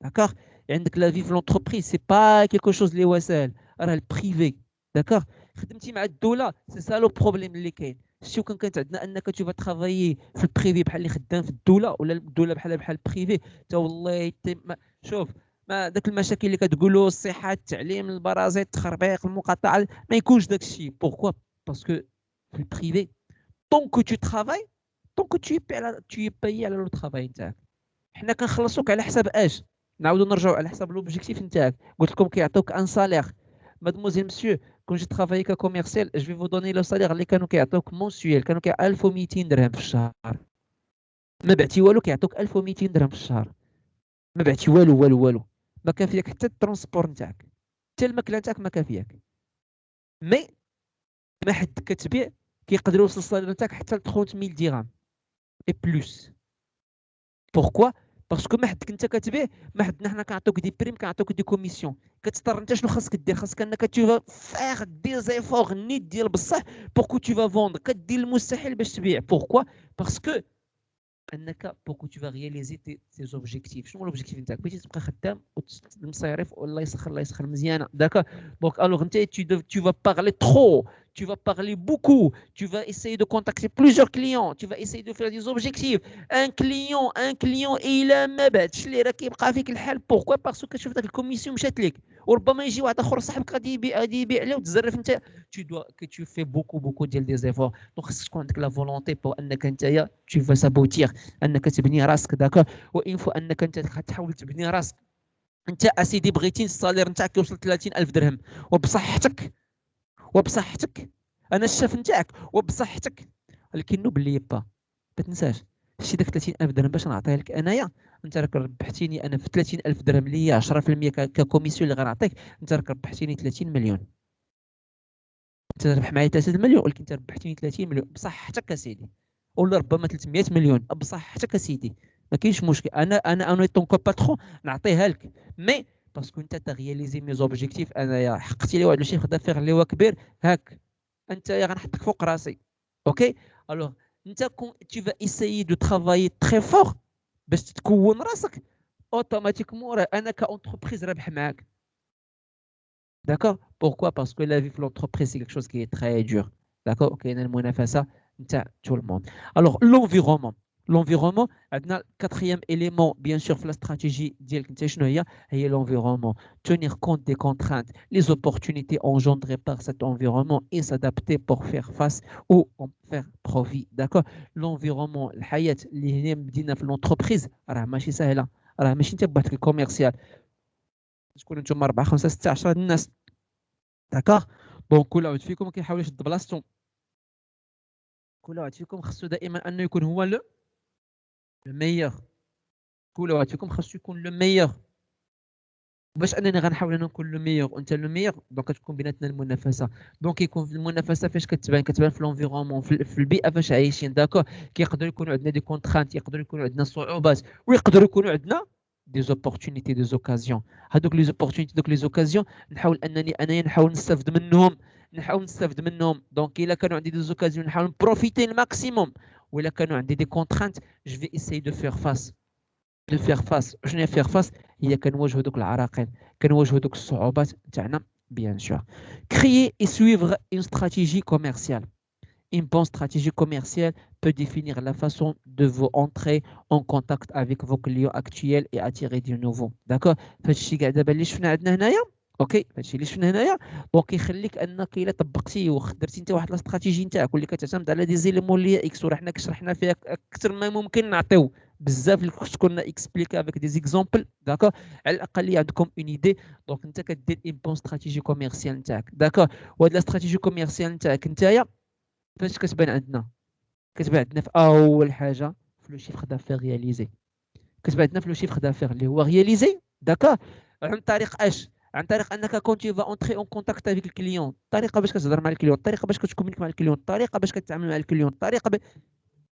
d'accord, عندك la vie في l'entreprise c'est pas quelque chose اللي هو ساهل، راه البريفي d'accord، خدمتي مع الدوله سي سا لو بروبليم اللي كاين، شتو كانت عندنا انك تشوف ترافايي في البريفي بحال اللي خدام في الدوله ولا الدوله بحال البريفي تا والله شوف ما داك المشاكل اللي كتقولوا الصحه التعليم البرازيل التخربيق المقاطعه ما يكونش داك الشيء، بوركوا باسكو في البريفي طون كو تو ترافاي طون كو tu es payé على لو ترافاي نتاعك، حنا كنخلصوك على حساب اش، نعاودوا نرجعوا على حساب لوبجيكتيف نتاعك، قلت لكم كيعطوك ان سالير مادموزيل مسيو كون جي ترافاي كوميرسيال جو في فو دوني لو سالير اللي كانوا كيعطوك مونسيوال، كانوا 1200 درهم في الشهر، ما بعتي والو كيعطوك 1200 درهم في الشهر، ما بعتي والو ما كافياك حتى الترونسبور نتاعك حتى الماكله نتاعك ما كافياك، مي ما حد كتبيع كيقدر يوصل الصالير نتاعك حتى ل 30000 درهم اي بلوس. بوركوا باسكو ما حدك انت كتبيع، ما حدنا حنا كنعطوك دي بريم كنعطوك دي كوميسيون، كتضطر انت شنو خاصك دير، خاصك انك تو فاغ دير زيفور نيت ديال بصح بوركو تو فا فوندر، كدير المستحيل باش تبيع. بوركوا باسكو انك بوكو tu vas réaliser tes objectifs. شنو هو l'objectif نتاعك؟ بغيتي تبقى خدام ومصيرف والله يسخر مزيانه. داكور دونك الوغ انت tu vas parler trop, tu vas parler beaucoup, tu vas essayer de contacter plusieurs clients, tu vas essayer de faire des objectifs. un client الى ما بعدش ليه راه كيبقى فيك الحال. بوركوا باسكو كتشوف داك الكوميسيون مشات لك، وربما يجي واحد اخر صاحبك غادي يبيع عليه وتزرف انت. tu dois que tu fais beaucoup ديال دي زيفور. دونك خصك تكون عندك لا فولونتي بور انك انت tu vas s'aboutir انك تبني راسك. داكور وان فوا انك انت تحاول تبني راسك، انت اسيدي بغيتي الصالير نتاعك يوصل 30,000 درهم وبصحتك انا الشاف نتاعك وبصحتك، ولكن نوبلي با ما تنساش شتي داك 30,000 درهم باش نعطيها لك انايا. انت راك ربحتيني انا في 30,000 درهم اللي هي 10% ككوميسيون اللي غنعطيك. انت راك ربحتيني 30 مليون، انت ربح معايا 3 مليون، ولكن انت ربحتيني 30 مليون بصحتك اسيدي، ولا ربما 300 مليون بصحتك اسيدي. ما كاينش مشكل. انا طون كو باترون نعطيها لك، مي باسكو انت تغياليزي مي زوبجيكتيف انايا حققتي لي واحد الشيخ دافير اللي هو كبير هاك، انت غنحطك فوق راسي. اوكي الوغ انت tu vas essayer de travailler très fort باش تكون راسك اوتوماتيكمون. راه انا كاونتربريز رابح معاك. D'accord? Pourquoi? Parce que la vie de l'entreprise, c'est quelque chose qui est très dur. D'accord? Ok, tout le monde. Alors, l'environnement. L'environnement, le quatrième élément, bien sûr, la stratégie, c'est l'environnement. Tenir compte des contraintes, les opportunités engendrées par cet environnement et s'adapter pour faire face ou en faire profit. D'accord? L'environnement, l'entreprise, ماشي سهلة. ماشي انت بوحدك الكوميرسيال تكون نتوما 4 5 6 10 الناس. داكوغ دونك كل واحد فيكم كيحاول يشد بلاصتو، كل واحد فيكم خصو دائما انه يكون هو لو ميور، كل واحد فيكم خصو يكون لو ميور. باش انني غنحاول انا نكون لو ميور وانت لو ميور، دونك كتكون بيناتنا المنافسه. دونك يكون في المنافسه فاش كتبان في لونفيرومون، في البيئه فاش عايشين. داكوغ كيقدروا يكونوا عندنا دي كونترانت، يقدروا يكونوا عندنا صعوبات، ويقدروا يكونوا عندنا دي زوبورتونيتي دي زوكازيون. هذوك لي زوبورتونيتي دوك لي زوكازيون نحاول انني نحاول نستافد منهم. دونك الا كانوا عندي دي زوكازيون نحاول نبروفيتي الماكسيموم، ولا كانوا عندي دي كونترانت جو في اساي دو فير فاس. شنو فير فاس؟ هي كنواجهوا دوك العراقيل، كنواجهوا دوك الصعوبات تاعنا. بيان سور créer et suivre une stratégie commerciale. Une bonne stratégie commerciale peut définir la façon de vous entrer en contact avec vos clients actuels et attirer du nouveau. D'accord? فهادشي كاع دابا اللي شفنا عندنا هنايا. اوكي هادشي اللي شفنا هنايا دونك كيخليك انك الا طبقتي وخدرتي انت واحد الاستراتيجي نتاعك واللي كتعتمد على دي زيليمون اللي اكس، وراه حنا شرحنا فيها اكثر ما ممكن نعطيو بزاف اللي كنا اكسبليكا افيك دي زيكزامبل. داكور على الاقل عندكم اون ايدي. دونك انت كدير اون بون استراتيجي كوميرسيال نتاعك. داكور وهاد الاستراتيجي كوميرسيال نتاعك نتايا فاش كتبان عندنا؟ كتبان عندنا في اول حاجه في لو شيفر دافير رياليزي. كتبان عندنا في لو شيفر دافير اللي هو رياليزي. داكور عن طريق اش؟ عن طريق انك كنت فا اونتري اون كونتاكت افيك الكليون، الطريقه باش كتهضر مع الكليون، الطريقه باش كتكومونيك مع الكليون، الطريقه باش كتعامل مع الكليون، الطريقه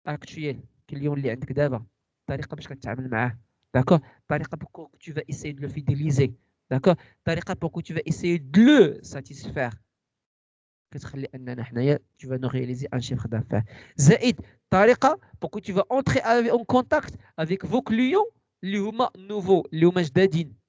اكتويل الكليون اللي عندك دابا، الطريقه باش كتعامل معاه. داكور الطريقه بوكو tu vas essayer de le fidéliser. داكور الطريقه بوكو tu vas essayer de le satisfaire. كتخلي اننا حنايا tu vas nous réaliser un chiffre d'affaires. زائد طريقه بوكو tu vas entrer en contact avec vos clients اللي هما نوفو، اللي هما جدادين.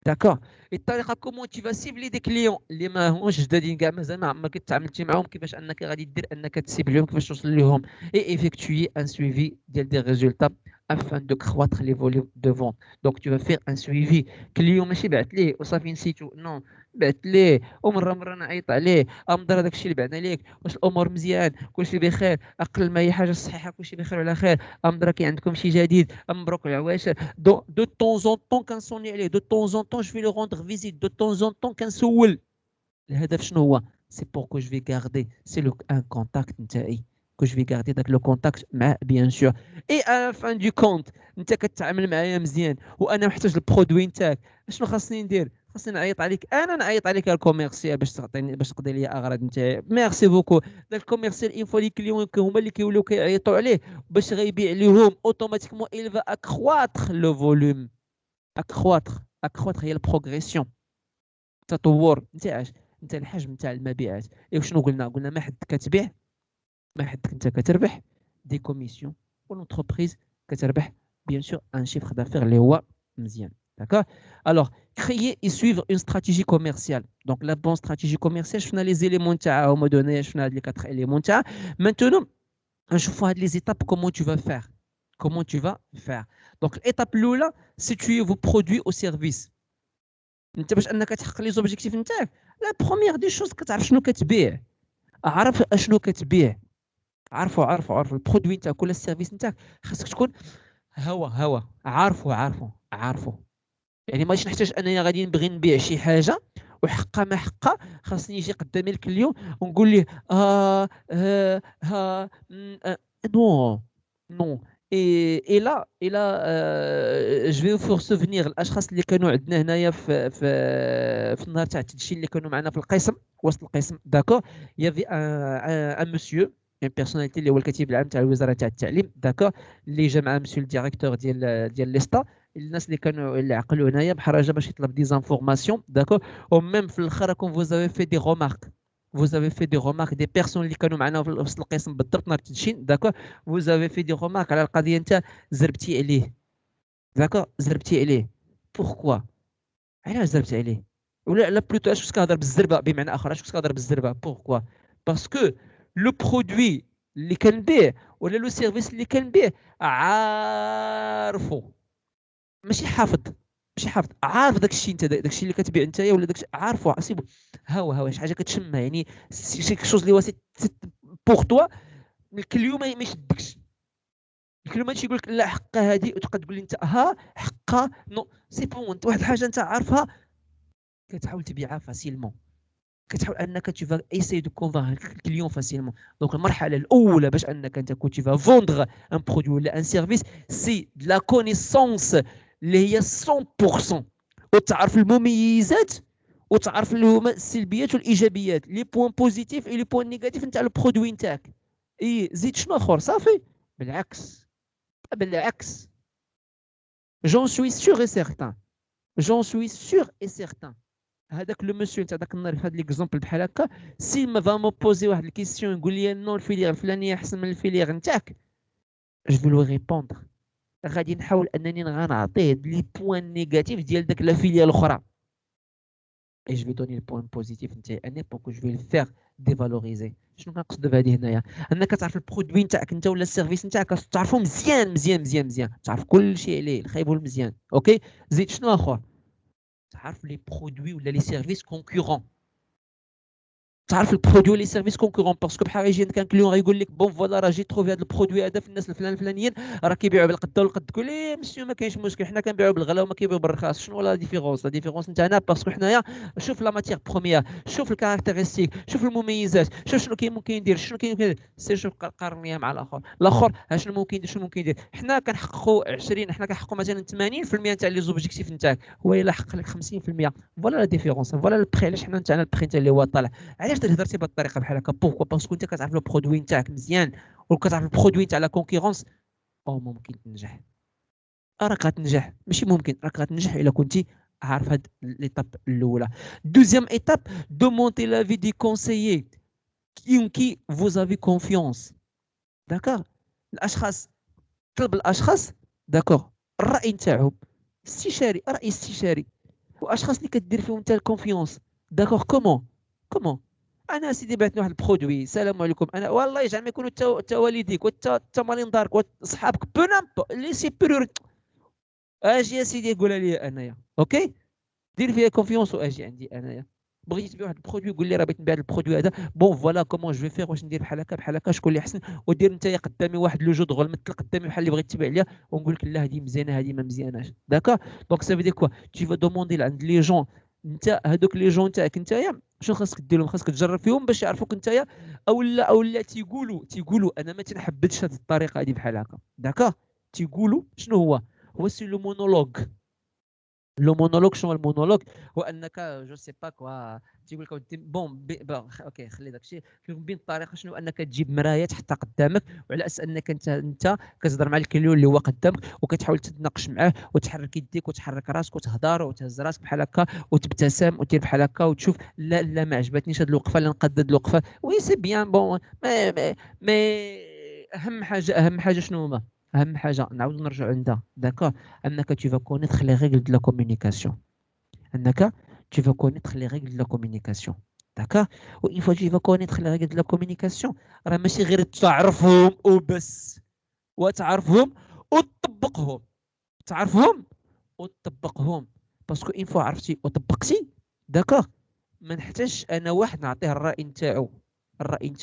داكور الطريقه كومون tu vas cibler des clients اللي ما هماش جدادين كاع، مازال ما عمرك تعاملتي معاهم، كيفاش انك غادي دير انك تسيبليهم، كيفاش توصل لهم. et effectuer un suivi ديال des résultats afin de croître les volumes de vente. Donc tu vas faire un suivi. كليون ماشي بعت ليه وصافي نسيتو، نو بعت ليه ومره نعيط عليه، امضر هذاك الشيء اللي بعنا ليك، واش الامور مزيان، كلشي بخير، اقل ما هي حاجه صحيحه، كلشي بخير وعلى خير، امضر كي عندكم شي جديد، مبروك العواشر. دو طون اون طون كنصوني عليه، دو طون اون طون جو في لو روندر فيزيت، دو طون اون طون كنسول. الهدف شنو هو؟ سي بور كو جو في غاردي سي لو ان كونتاكت نتاعي، كو جو في غاردي داك لو كونتاكت معاه بيان سور. اي ان فان دو كونت انت كتعامل معايا مزيان وانا محتاج البرودوي نتاعك، اشنو خاصني ندير؟ خاصني نعيط عليك، انا نعيط عليك الكوميرسيال باش تعطيني، باش تقضي لي اغراض نتاعي. ميرسي بوكو. داك الكوميرسيال اين فوا لي كليون هما اللي كيوليو كيعيطوا عليه باش غيبيع ليهم اوتوماتيكمون il va accroître le volume. accroître هي البروغريسيون، التطور نتاع الحجم نتاع المبيعات. اي شنو قلنا؟ قلنا ما حد كتبيع، ما حد انت كتربح دي كوميسيون والانتربريز كتربح بيان سور ان شيفر دافير اللي هو مزيان. D'accord. Alors, créer et suivre une stratégie commerciale. Donc, la bonne stratégie commerciale, je fais les éléments à un moment donné, je fais les 4 éléments. Maintenant, je fais les étapes, comment tu vas faire. Comment tu vas faire. Donc, l'étape là, situer vos produits au service. انت باش انك تحقق لي زوبجيكتيف نتاعك، لا بروميير دي شوز كتعرف شنو كتبيع، عرف اشنو كتبيع، عرفوا البرودوي نتاعك ولا السيرفيس نتاعك، خاصك تكون هوا عارفه. يعني ماشي نحتاج انني غادي نبغي نبيع شي حاجه وحقا ما حقا خاصني يجي قدامي الكليون ونقول ليه نو اي لا جو في فور سوفينير الاشخاص اللي كانوا عندنا هنايا في النهار تاع التدشين اللي كانوا معنا في القسم، وسط القسم داكور، يافي ان مسيو اون بيرسوناليتي اللي هو الكاتب العام تاع الوزاره تاع التعليم داكور، اللي جا مع مسيو الديريكتور ديال ليستا، الناس اللي كانوا اللي عقلوا هنايا بحراجه باش يطلب دي زانفورماسيون داكور، او ميم في الاخر راكم فوزافي في دي رومارك، vous avez fait des remarques des personnes اللي كانوا معنا في وسط القسم بالضبط نهار التدشين داكور، vous avez fait des remarques على القضيه انت زربتي عليه داكور، زربتي عليه بوركوا، علاش زربتي عليه، ولا لا بلوتو اش كتهضر بالزربه بمعنى اخر، اش كتهضر بالزربه بوركوا، باسكو لو برودوي اللي كنبيع ولا لو سيرفيس اللي كنبيع عارفو، ماشي حافظ عارف داك الشيء انت داك الشيء اللي كتبيع انت ولا داك الشيء عارفه، سيبو هوا شي حاجه كتشمها، يعني شي كوشوز اللي هو سي بور توا، الكليو ما يشدكش، الكليو ما يقول لك لا حقا هذه وتبقى تقول لي انت حقا نو سي بون، انت واحد الحاجه انت عارفها كتحاول تبيعها فاسيلمون، كتحاول انك tu vas essayer de convaincre الكليون فاسيلمون. دونك المرحله الاولى باش انك انت كنت tu vas vendre un produit ولا ان سيرفيس سي de la connaissance اللي هي 100%، وتعرف المميزات وتعرف اللي هما السلبيات والايجابيات، لي بوين بوزيتيف اي لي بوين نيجاتيف نتاع البرودوي نتاعك. اي زيد شنو اخر صافي، بالعكس j'en suis sûr et certain هذاك لو مسيو تاع داك النهار في هذا ليكزومبل بحال هكا، سي ما فا مو بوزي واحد الكيسيون يقول لي نو الفيليير الفلانيه احسن من الفيليير نتاعك، جو في لو ريبوندر، غادي نحاول انني غنعطيه لي بوين نيجاتيف ديال داك لا فيليير الاخرى، اي جو في دوني البوين بوزيتيف نتاعي انا بوكو جو في فيغ ديفالوريزي. شنو كنقصد بهذه هنايا، انك تعرف البرودوي نتاعك انت ولا السيرفيس نتاعك تعرفو مزيان، تعرف كل شيء عليه الخايب والمزيان. اوكي زيد شنو اخر، تعرف لي برودوي ولا لي سيرفيس كونكورون، تعرف البرودوي لي سيرفيس كونكورون، باسكو بحال يجي كان كليون غيقول لك بون فوالا راه جيت تروفي هذا البرودوي هذا في الناس الفلانيين راه كيبيعوا بالقدا والقد، تقول لي مسيو ما كاينش مشكل حنا كنبيعوا بالغلا وما كيبيعوا بالرخاص، شنو لا ديفيرونس نتاعنا، باسكو حنايا شوف لا ماتيير بروميير، شوف الكاركتيرستيك، شوف المميزات، شوف شنو كاين ممكن يدير، شنو كاين سير شوف قارن ليها مع الاخر شنو ممكن يدير شنو ممكن يدير. حنا كنحققوا 20 حنا كنحققوا مثلا 80% تاع لي زوبجيكتيف نتاعك، هو الا حقق لك 50%، فوالا لا ديفيرونس، فوالا البري علاش حنا نتاعنا البري اللي هو طالع. علاش هضرتي بهذه الطريقه بحال هكا، بوركو باسكو انت كتعرف لو برودوي نتاعك مزيان وكتعرف البرودوي تاع لا كونكورونس، او ممكن تنجح، راك غتنجح، ماشي ممكن راك غتنجح الا كنتي عارف هاد ليطاب الاولى. دوزيام ايتاب دو مونتي لا في دي كونسيي كي vous avez confiance داكور، الاشخاص طلب الاشخاص داكور الراي نتاعهم راي استشاري، واشخاص اللي كدير فيهم انت الكونفيونس داكور. كومون انا سيدي بعثنا واحد البرودوي، السلام عليكم، انا والله يجعل ما يكونوا تا والديك وتا مالين دارك وصحابك بونامبو لي سيبيريور، اجي يا سيدي قولها لي انايا اوكي، دير فيها كونفيونس واجي عندي انايا، بغيتي تبيع واحد البرودوي قول لي راه بغيت نبيع البرودوي هذا، بون فوالا كومون جو فيغ، واش ندير بحال هكا شكون اللي احسن، ودير انت قدامي واحد لو جو دغول مثل قدامي بحال اللي بغيت تبيع ليا ونقول لك لا هذه مزيانه هذه ما مزياناش داكور. دونك سافي دير كوا تي فا دوموندي عند لي جون، انت هذوك لي جون تاعك نتايا شنو خاصك دير لهم، خاصك تجرب فيهم باش يعرفوك نتايا، او لا تيقولوا انا ما تنحبدش هذه الطريقه هذه بحال هكا داكور. تيقولوا شنو هو سي لو مونولوج. لو مونولوج شنو المونولوج، هو انك جو سي با كوا تيقول لك بون اوكي خلي داك الشيء بين الطريقه، شنو انك تجيب مرايه تحطها قدامك وعلى اساس انك انت كتهضر مع الكليون اللي هو قدامك وكتحاول تتناقش معاه وتحرك يديك وتحرك راسك وتهضر وتهز راسك بحال هكا وتبتسم ودير بحال هكا وتشوف لا ما عجبتنيش هذه الوقفه، لا نقدد الوقفه، وي سي بيان بون مي اهم حاجه شنو هما اهم حاجه نعاود نرجع عندها داكور انك tu vas connaître les règles de la communication انك tu vas connaître les règles de la communication داكور و une fois tu vas connaître les règles de la communication راه ماشي غير تعرفهم وبس وتعرفهم وتطبقهم تعرفهم وتطبقهم باسكو une fois عرفتي وطبقتي داكور ما نحتاجش انا واحد نعطيه الراي نتاعو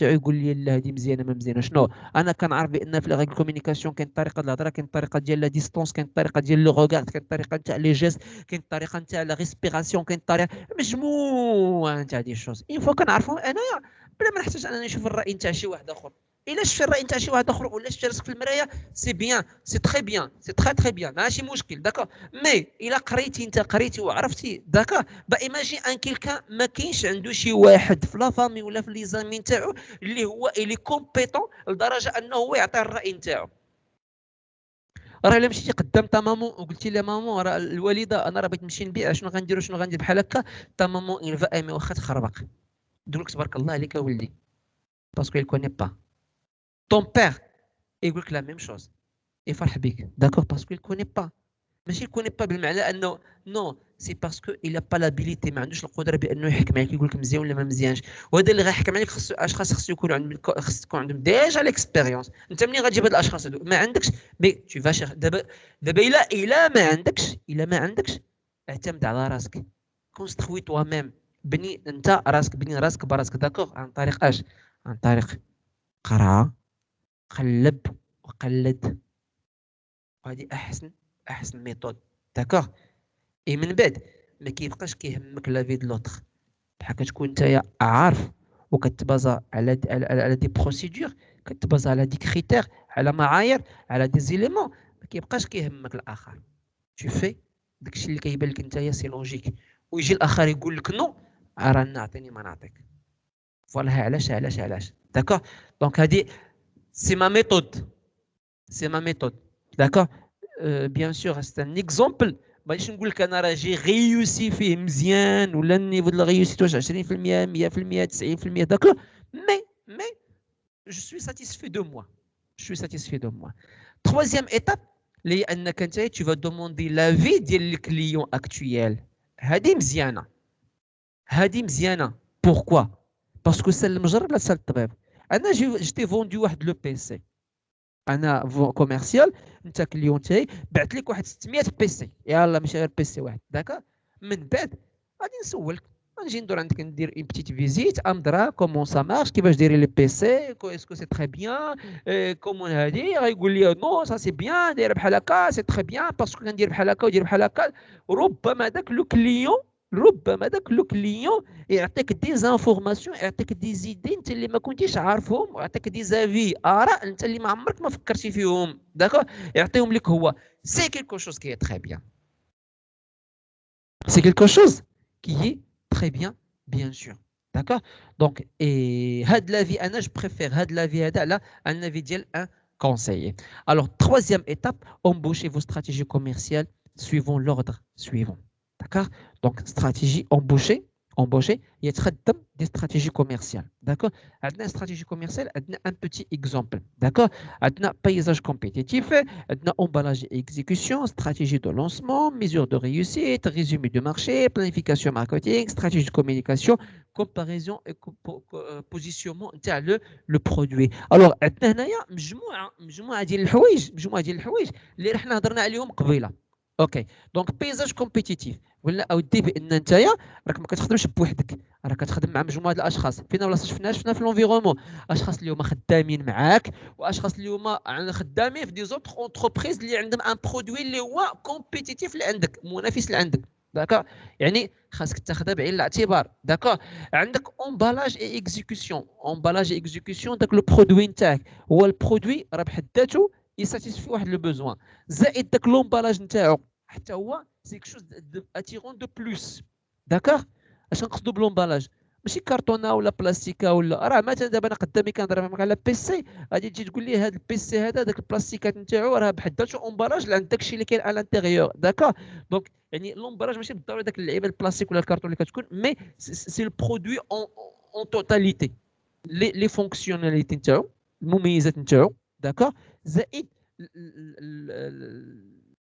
يقول لي لا هذه مزيانه ما مزيانه شنو انا كنعرف بان في لاغ كومونيكاسيون كاين طريقه الهضره كاين طريقه ديال لا ديستونس كاين طريقه ديال لو روغارد كاين طريقه نتاع لي جيست كاين طريقه نتاع لا ريسبيراسيون كاين طريقه مجموعه نتاع دي شوز اين فوا كنعرفهم انايا بلا ما نحتاج انني نشوف الراي نتاع شي واحد اخر الا شفت الراي نتاع شي واحد اخر ولا شفت راسك في المرايه سي بيان سي تري بيان سي تري بيان ماشي مشكل داكور مي الا قريتي انت قريتي وعرفتي داكور با ايماجي ان كيلكان ما كاينش عنده شي واحد في لا فامي ولا في لي زامي نتاعو اللي هو اللي كومبيتون لدرجه انه هو يعطي الراي نتاعو راه الا مشيتي قدام تا مامون وقلتي لها مامون راه الوالده انا راه بغيت نمشي نبيع شنو غنديروا شنو غندير بحال هكا تا مامون il va aimer واخا تخربق تقول لك تبارك الله عليك اولدي باسكو il connaît pas ton père يقول لك لا ميم شوز يفرح بك داكور باسكو il connaît pas ماشي يكون با بالمعنى انه نو سي باسكو الا با لابيليتي ما عندوش القدره بانه يحكم عليك يقول لك مزيان ولا ما مزيانش وهذا اللي غيحكم عليك خاص يكون عندهم تكون عندهم ديجا ليكسبيريونس انت منين غتجيب هاد الاشخاص هادو ما عندكش مي تو فاش دابا الا ما عندكش اعتمد على راسك كونستروي توا ميم بني انت راسك بني راسك براسك داكوغ عن طريق اش عن طريق قراءه قلب وقلد هذه احسن ميثود داكوغ اي من بعد ما كيبقاش كيهمك لا في د لوطخ بحال كتكون نتايا عارف وكتبازا على دي بروسيدور كتبازا على دي كريتير على معايير على دي زيليمون ما كيبقاش كيهمك الاخر تو في داكشي اللي كيبان لك نتايا سي لوجيك ويجي الاخر يقول لك نو راه نعطيني ما نعطيك فوالا علاش داكوغ دونك هادي سي ما ميثود داكوغ بيان سور سي ان اكزومبل ماشي نقول لك انا راه جي ريوسي فيه مزيان ولا النيفو ديال ريوسيت واش 20% 100% 90% داكوغ مي جو سوي ساتيسفي دو موا troisième étape اللي انك انت tu vas demander l'avis ديال الكليون اكطويال هذه مزيانه pourquoi باسكو سال المجرب لا سال الطبيب انا جيتي فوندي واحد لو بي سي انا كوميرسيال انت كليون تاعي بعت لك واحد 600 بي سي يلا ماشي غير بي سي واحد داكا من بعد غادي نسولك غنجي ندور عندك ندير اون بيتيت فيزيت امدرا كومون سا مارش كيفاش دايرين لي بي سي اسكو سي تري بيان كومون هادي غايقول لي نو سا سي بيان داير بحال هكا سي تري بيان باسكو كندير بحال هكا ودير بحال هكا ربما داك لو كليون يعطيك دي زانفورماسيون يعطيك دي زيدي انت اللي ما كنتيش عارفهم ويعطيك دي زافي اراء انت اللي ما عمرك ما فكرتي فيهم داكوغ يعطيهم لك هو سي كيلكو شوز كي تري بيان سي كيلكو شوز كي تري بيان بيان سور داكوغ دونك اي هاد لافي انا جو بريفير هاد لافي هذا على ان لافي ديال ان conseiller. Alors, troisième étape, embauchez vos stratégies commerciales suivant l'ordre suivant. D'accord? Donc, stratégie embaucher, il y a des stratégies commerciales. D'accord? Une stratégie commerciale, un petit exemple. D'accord? Un paysage compétitif, un emballage et exécution, stratégie de lancement, mesure de réussite, résumé du marché, planification marketing, stratégie de communication, comparaison et positionnement le produit. Alors, هنايا مجموعة ديال الحوايج اللي رحنا هضرنا عليهم قبيله. اوكي دونك بيزاج كومبيتيتيف ولا اودي بان نتايا راك ما كتخدمش بوحدك راك كتخدم مع مجموعه ديال الاشخاص فينا ولا شفنا في الانفيرومون اشخاص اللي هما خدامين معاك واشخاص اللي هما خدامين في دي زوتر اونتربريز اللي عندهم ان برودوي اللي هو كومبيتيتيف اللي عندك منافس اللي عندك داكا يعني خاصك تاخذها بعين الاعتبار داكا عندك امبالاج اي اكزيكسيون داك لو برودوي نتاعك هو البرودوي راه بحد ذاته يساتيسفي واحد لو بوزوان زائد داك لومبالاج نتاعو حتى هو سي كشوز اتيرون دو بلوس داكوغ اش نقصدوا بلومبالاج ماشي كارطونه ولا بلاستيكا ولا راه مثلا دابا انا قدامي كنهضر معاك على بيسي غادي تجي تقول لي هذا البيسي هذا داك البلاستيكات نتاعو راه بحد ذاته امبالاج لعند داكشي اللي كاين على الانتيريور داكوغ دونك يعني لومبالاج ماشي بالضروره داك اللعيبه البلاستيك ولا الكارطون اللي كتكون مي سي البرودوي اون توتاليتي لي فونكسيوناليتي نتاعو المميزات نتاعو داكوغ زائد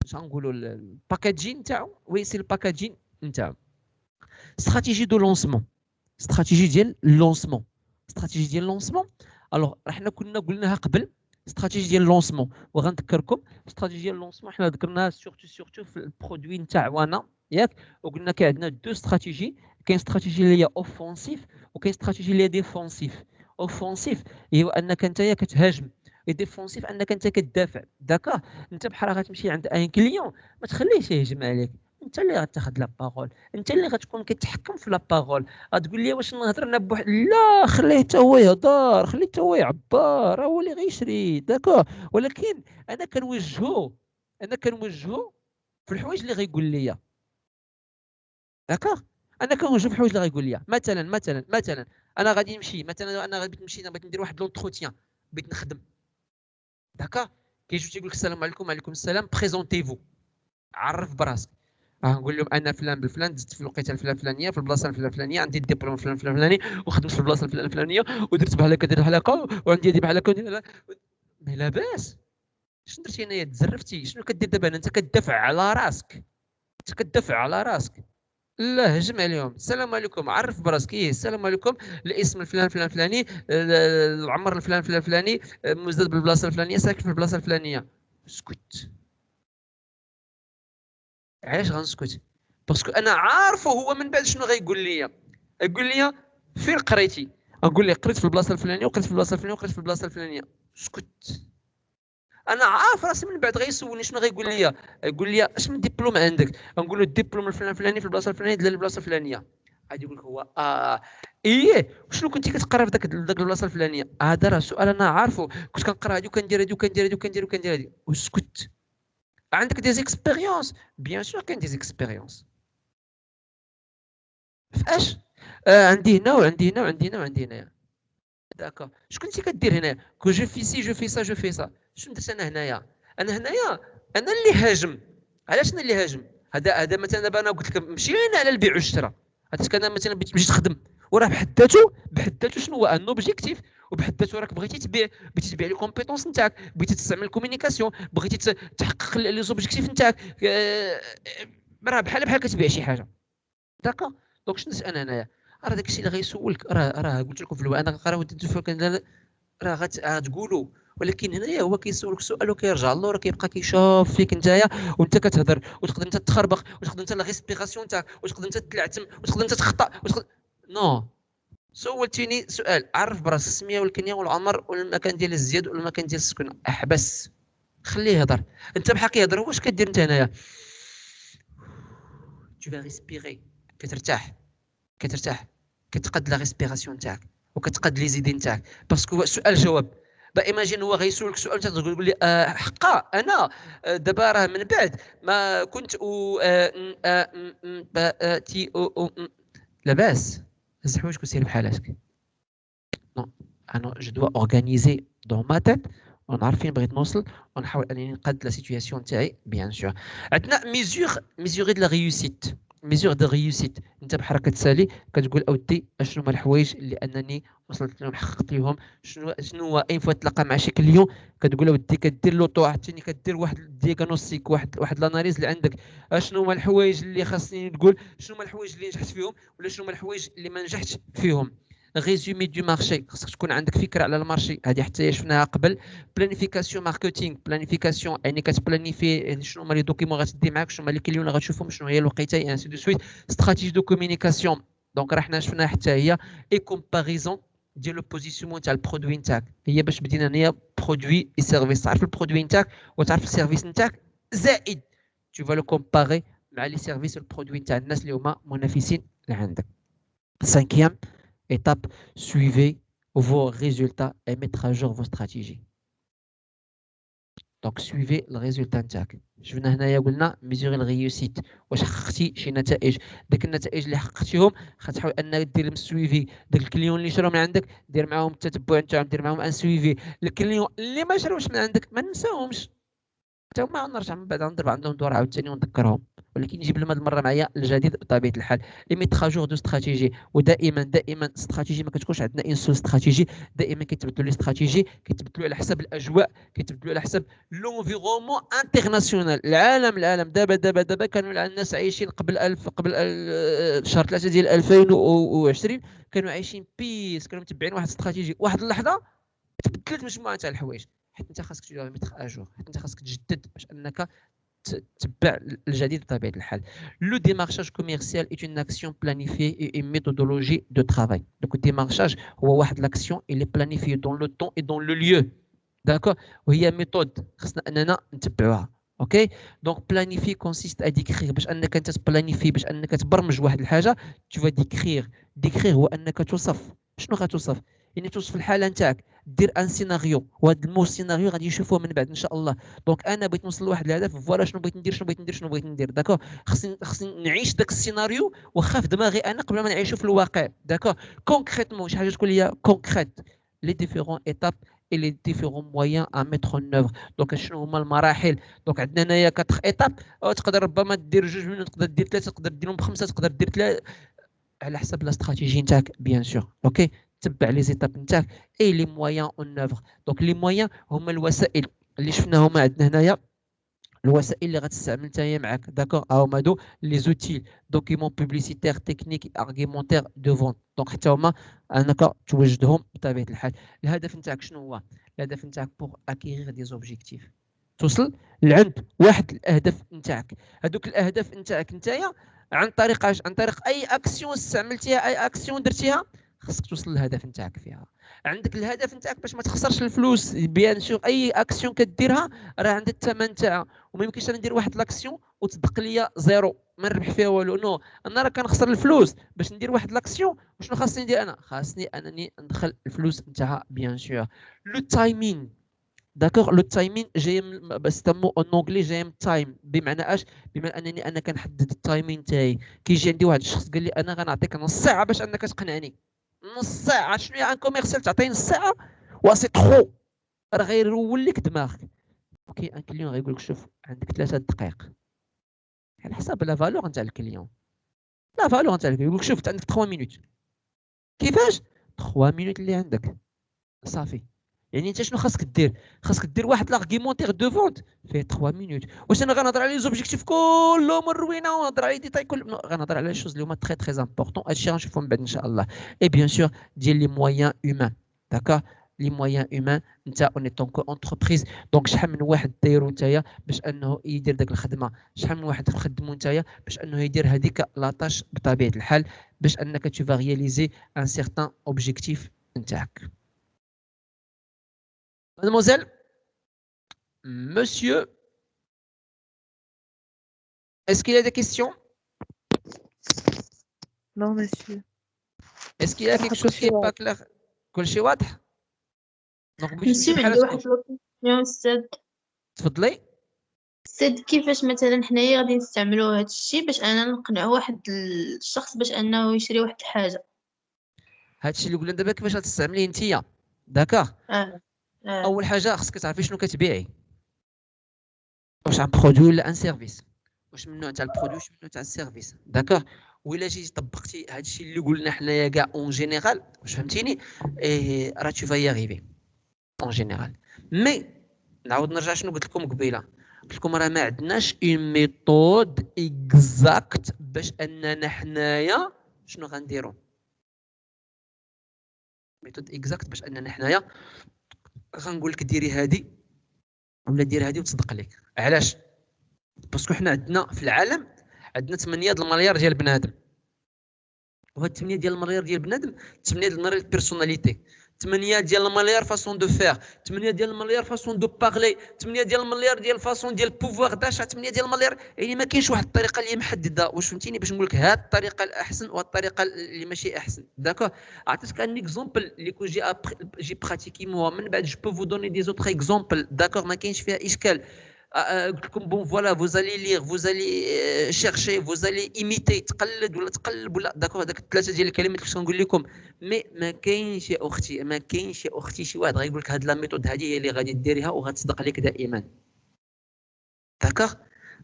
شنقولوا الباكاجين نتاعو، وي سي الباكاجين نتاعو. استراتيجي دو لونسمون، استراتيجي ديال اللونسمون، استراتيجي ديال اللونسمون. الوغ حنا كنا قلناها قبل استراتيجي ديال اللونسمون، وغنذكركم استراتيجي ديال اللونسمون حنا ذكرناها سورتو في البرودوي نتاع وانا ياك، وقلنا كاين عندنا دو استراتيجي، كاين استراتيجي اللي هي اوفونسيف وكاين استراتيجي اللي هي ديفونسيف. اوفونسيف هي انك انت كتهاجم، ديفونسيف انك انت كتدافع. داكا انت بحال غتمشي عند ان كليون ما تخليهش يهجم عليك، انت اللي غتاخذ لا باغول، انت اللي غتكون كتحكم في لا باغول. غتقول لي واش نهضر انا بواحد، لا خليه حتى هو يهضر، خليه حتى هو يعبر، هو اللي غيشري. داكا ولكن انا كنوجهو في الحوايج اللي غيقول لي. داكا انا كنوجهو في الحوايج اللي غيقول لي. مثلا انا غادي نمشي، مثلا انا غادي نمشي بغيت ندير واحد لونتروتيان، بغيت نخدم. داكا كيجي تيقول لك السلام عليكم. وعليكم السلام، بريزونتيفو، عرف براسك. نقول لهم انا فلان بالفلان، دزت في الوقيته الفلانيه في البلاصه الفلانيه، عندي الدبلوم الفلاني وخدمت في البلاصه الفلانيه ودرت بحال هكا، بحال هكا، وعندي هذه بحال هكا. مي لاباس شنو درتي هنايا؟ تزرفتي. شنو كدير دابا؟ انت كتدافع على راسك، انت كتدافع على راسك. لا هجم عليهم، السلام عليكم، عرف براسك. السلام عليكم، الاسم الفلان الفلاني، العمر الفلان الفلاني، مزداد بالبلاصه الفلانيه، ساكن في البلاصه الفلانيه. اسكت. علاش غنسكت؟ باسكو انا عارفه هو من بعد شنو غيقول لي. يقول لي فين قريتي؟ نقول ليه قريت في البلاصه الفلانيه وقريت في البلاصه الفلانيه وقريت في البلاصه الفلانيه. اسكت. انا عارف راسي من بعد غيسولني شنو غيقول لي. يقول لي اش من دبلوم عندك؟ نقول له الدبلوم الفلاني في البلاصه الفلانيه ديال البلاصه الفلانيه. غادي يقول لك هو ايه وشنو كنتي كتقرا في داك البلاصه الفلانيه؟ هذا راه سؤال انا عارفه، كنت كنقرا هادي وكندير هادي وكندير هادي وكندير وكندير هادي. واسكت. عندك دي زيكسبيريونس؟ بيان سور كاين دي زيكسبيريونس. فاش؟ عندي هنا وعندي هنا وعندي هنا وعندي هنايا. داكا شكون كنتي كدير هنايا؟ كو جو في سي جو في سا جو في سا. شنو درت انا هنايا؟ انا هنايا انا اللي هاجم. علاش انا اللي هاجم؟ هذا مثلا دابا انا قلت لك مشينا على البيع والشراء. هذاك انا مثلا بغيت تخدم، وراه بحد ذاته شنو هو ان اوبجيكتيف، وبحد ذاته راك بغيتي تبيع، بغيتي تبيع لي كومبيتونس نتاعك، بغيتي تستعمل الكومونيكاسيون، بغيتي تحقق لي زوبجيكتيف نتاعك. راه بحال كتبيع شي حاجه. داكا دونك شنو درت انا هنايا؟ راه داكشي اللي غيسولك، راه قلت لكم في الاول انا غنقرا راه غتقولوا. ولكن هنايا هو كيسولك سؤال وكيرجع اللور، كيبقى كيشوف فيك نتايا وانت كتهضر، وتقدر انت تخربق، وتقدر انت لا ريسبيراسيون تاعك، وتقدر انت تلعثم، وتقدر انت تخطا، وتقدر نو. سولتيني سؤال، عرف براسك السميه والكنيه والعمر والمكان ديال الزياد والمكان ديال السكن. احبس، خليه يهضر. انت بحال كيهضر واش كدير انت هنايا؟ tu vas respirer، كترتاح كتقاد لا ريسبيراسيون تاعك وكتقاد لي زيدي نتاعك. باسكو سؤال جواب. ايماجين هو غيسولك سؤال تقول لي حقا انا دابا راه من بعد ما كنت تي لاباس. هز حوايجك وسير بحالاتك. نو انا جو دوا اورغانيزي دون ما تيت، ونعرف فين بغيت نوصل، ونحاول انني نقاد لا سيتوياسيون تاعي. بيان سور عندنا ميزور دو لا ريوسيت. ميزور دو ريوسيت، انت بحال كتسالي كتقول اودي اشنو هما الحوايج اللي انني وصلت لهم حققت لهم. شنو هو اين فوا تلاقى مع شي كليون كتقول اودي كدير لوطو، عرفتيني كدير واحد الدياغنوستيك، واحد لاناليز اللي عندك. اشنو هما الحوايج اللي خاصني تقول، شنو هما الحوايج اللي نجحت فيهم ولا شنو هما الحوايج اللي ما نجحتش فيهم. ريزومي دو مارشي، خاصك تكون عندك فكره على المارشي. هذه حتى شفناها قبل. بلانيفيكاسيون ماركتينغ، بلانيفيكاسيون يعني كتبلانيفي يعني شنو هما لي دوكيمون غتدي معاك، شنو هما لي كليون اللي غتشوفهم، شنو هي الوقيته اي انسي دو سويت. استراتيجي دو كومونيكاسيون، دونك راه حنا شفناها حتى هي. اي كومباريزون ديال لو بوزيسيونمون تاع البرودوي نتاعك. هي باش بدينا هنايا برودوي اي سيرفيس، تعرف البرودوي نتاعك وتعرف السيرفيس نتاعك، زائد تو فا لو كومباري مع لي سيرفيس والبرودوي نتاع الناس اللي هما منافسين اللي عندك. Cinquième étape, suivez vos résultats et mettre à jour vos stratégies. Donc, suivez le résultat نتاعك. شفنا هنايا قلنا ميزوري الريوسيت، واش حققتي شي نتائج. داك النتائج اللي حققتيهم غتحاول انك دير السويفي. داك الكليون اللي شراو من عندك دير معاهم التتبع نتاعهم، دير معاهم ان سويفي. الكليون اللي ما شراوش من عندك ما ننساهمش حتى هما، نرجع من بعد نضرب عندهم دور عاوتاني ونذكرهم. ولكن نجيب لهم هذه المره معايا الجديد بطبيعه الحال لي ميتر جور دو استراتيجي. ودائما استراتيجي ما كتكونش عندنا ان سول استراتيجي، دائما كيتبدلوا لي استراتيجي، كيتبدلوا على حسب الاجواء، كيتبدلوا على حسب لونفيرومون انترناسيونال. العالم دابا كانوا الناس عايشين قبل شهر 3 ديال 2020 كانوا عايشين بيس، كانوا متبعين واحد استراتيجي. واحد اللحظه تبدلت مجموعه تاع الحوايج، حيت انت خاصك تدير ميتر اجور، حيت انت خاصك تجدد باش انك تتبع الجديد بطبيعه الحال. لو démarchage commercial est une action planifiée et une méthodologie de travail. Donc le démarchage هو واحد l'action il est planifié dans le temps et dans le lieu. D'accord. وهي méthode خصنا اننا نتبعوها. اوكي دونك بلانيفي كونسيست ا ديكريغ. باش انك انت تبلانيفي، باش انك تبرمج واحد الحاجه تو فا ديكريغ هو انك توصف. شنو غتوصف؟ يعني توصف الحاله نتاعك، دير ان سيناريو، وهذا المو سيناريو غادي نشوفوه من بعد ان شاء الله. دونك انا بغيت نوصل لواحد الهدف، فوالا شنو بغيت ندير داكور. خصني نعيش داك السيناريو واخا في دماغي انا قبل ما نعيشو في الواقع. داكور كونكريتمون شي حاجه تكون ليا كونكريت لي ديفيرون ايتاب et les différents moyens à mettre en œuvre. دونك شنو هما المراحل؟ دونك عندنا هنايا 4 ايتاب، تقدر ربما دير جوج منهم، تقدر دير ثلاثه، تقدر ديرهم بخمسه، تقدر دير ثلاثه على حسب لا استراتيجي نتاعك بيان سور. اوكي تبع لي زيتاب نتاعك اي لي مويان اون اوفر. دونك لي مويان هما الوسائل اللي شفناهم عندنا هنايا، الوسائل اللي غتستعمل نتايا معاك. داكور هما هادو لي زوتي دوكيمون بوبليسيتير تكنيك ارغيمونتير دو فونت. دونك حتى هما انك توجدهم بطبيعه الحال. الهدف نتاعك شنو هو؟ الهدف نتاعك بوغ اكيغيغ دي زوبجيكتيف، توصل لعند واحد الاهداف نتاعك. هذوك الاهداف نتاعك نتايا عن طريق اي اكسيون استعملتيها، اي اكسيون درتيها، خاصك توصل للهدف نتاعك فيها. عندك الهدف نتاعك باش ما تخسرش الفلوس بيان سور. اي اكسيون كديرها راه عندها الثمن تاعها، وما يمكنش انا ندير واحد لاكسيون وتصدق ليا زيرو ما نربح فيها والو. نو انا راه كنخسر الفلوس. باش ندير واحد لاكسيون وشنو خاصني ندير؟ انا خاصني انني ندخل الفلوس نتاعها بيان سور. لو تايمين داكوغ لو تايمين جاي بس تمو اون اونغلي جاي من تايم، بمعنى اش؟ بمعنى انني انا كنحدد التايمين تاعي. كيجي عندي واحد الشخص قال لي انا غنعطيك نص ساعه باش انك تقنعني. نص ساعه شنو يعني ان كوميرسيال تعطيني نص ساعه؟ واسي تخو راه غيرول لك دماغك. اوكي ان كليون غيقول لك شوف عندك 3 دقائق على حساب لا فالور نتاع الكليون. لا فالور نتاع الكليون يقول لك شوف انت عندك 3 مينوت. كيفاش 3 مينوت اللي عندك صافي؟ يعني انت شنو خاصك دير؟ خاصك دير واحد لاغيمونتير دو فونت فيه 3 مينوت. واش انا غنهضر على لي زوبجيكتيف كلهم الروينه ونهضر على لي ديتاي كلهم؟ غنهضر على لي شوز اللي هما تري تري امبورطون. هادشي غنشوفو من بعد ان شاء الله. اي بيان سور ديال لي مويان هيومان. داكور لي مويان هيومان نتا اون ايتون كو انتربريز. دونك شحال من واحد دايرو نتايا باش انه يدير داك الخدمه، شحال من واحد تخدمو نتايا باش انه يدير هذيك لاطاش بطبيعه الحال، باش انك تو فا رياليزي ان سيغتان اوبجيكتيف نتاعك. Mademoiselle, monsieur, est-ce qu'il y a des questions? Non, monsieur. Est-ce qu'il y a quelque chose qui n'est pas clair? كل شيء واضح؟ دونك باش نمشي مسيو بحال عندي واحد هكا. لوكيسيون أستاذ. تفضلي. أستاذ كيفاش مثلا حنايا غادي نستعملو هاد الشيء باش أنا نقنع واحد الشخص باش أنه يشري واحد الحاجة؟ هادشي اللي قلنا دابا كيفاش غتستعمليه نتيا. داكوغ اول حاجه خصك تعرفي شنو كتبيعي، واش ان برودوي ولا ان سيرفيس، واش من نوع تاع البرودوي واش من نوع تاع السيرفيس. داكوغ وإلا جيتي طبقتي هادشي اللي قلنا حنايا كاع اون جينيرال، واش فهمتيني؟ راه تو فاي ياريفي اون جينيرال. مي نعاود نرجع شنو قلت لكم قبيله، قلت لكم راه ما عندناش اون ميثود اكزاكت باش اننا حنايا شنو غنديرو. ميثود اكزاكت باش اننا حنايا غنقول لك ديري هادي ولا دير هادي وتصدق عليك. علاش؟ باسكو حنا عندنا في العالم عندنا 8 د المليار ديال بنادم، وهاد 8 ديال المليار ديال بنادم 8 ديال المليار بيرسوناليتي، 8 ديال المليار فاسون دو فير، 8 ديال المليار فاسون دو بارلي، 8 ديال المليار ديال فاسون ديال بوفوار داشا، 8 ديال المليار. يعني ما كاينش واحد الطريقه اللي محدده، واش فهمتيني؟ باش نقول لك هاد الطريقه الاحسن وهاد الطريقه اللي ماشي احسن. داكور عطيتك ان اكزومبل اللي كون جي براتيكي موا، من بعد جو بو فو دوني دي زوتر اكزومبل. داكور ما كاينش فيها اشكال. قلت لكم بون فوالا فوزالي ليغ فوزالي شيرشي فوزالي ايميتي، تقلد ولا تقلب ولا. داكور هذاك الثلاثه ديال الكلمات اللي كنقول لكم. مي ما كاينش يا اختي، ما كاينش يا اختي شي واحد غيقول لك هاد لا ميثود هذه هي اللي غادي ديريها وغتصدق عليك دائما. داكور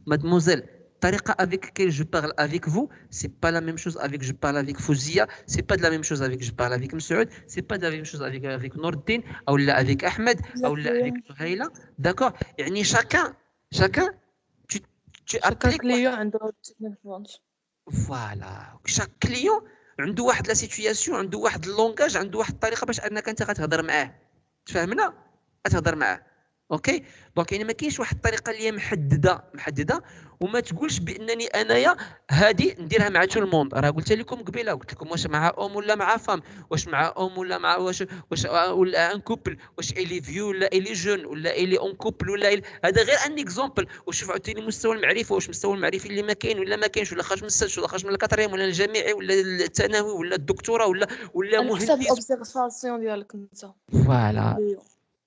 مادموزيل الطريقه avec laquelle je parle avec vous c'est pas la même chose avec je parle avec Fouzia, c'est pas de la même chose avec je parle avec Msoud, c'est pas de la même chose avec Nordin ou là avec Ahmed ou là avec Souhaila. D'accord, يعني chacun tu شاكا appliques كليون عنده ديفرونت. فوالا شاك كليون عنده واحد لا سيتوياسيون، عنده واحد اللونغاج، عنده واحد الطريقه باش انك انت غتهضر معاه، تفهمنا غتهضر معاه. اوكي دونك يعني ما كاينش واحد الطريقه اللي هي محدده وما تقولش بانني انايا هادي نديرها مع تو الموند. راه قلت لكم قبيله، قلت لكم واش مع ام ولا مع فام، واش مع ام ولا مع واش ولا ان كوبل، واش الي فيو ولا الي جون ولا الي اون كوبل ولا هذا غير ان اكزومبل. وشوف عاوتاني مستوى المعرفه، واش مستوى المعرفي اللي ما كاين ولا ما كاينش، ولا خرج من السادس ولا خرج من الكاتريام ولا الجامعي ولا الثانوي ولا الدكتوراه ولا على حسب مهندس. الاوبزيرفاسيون ديالك انت. فوالا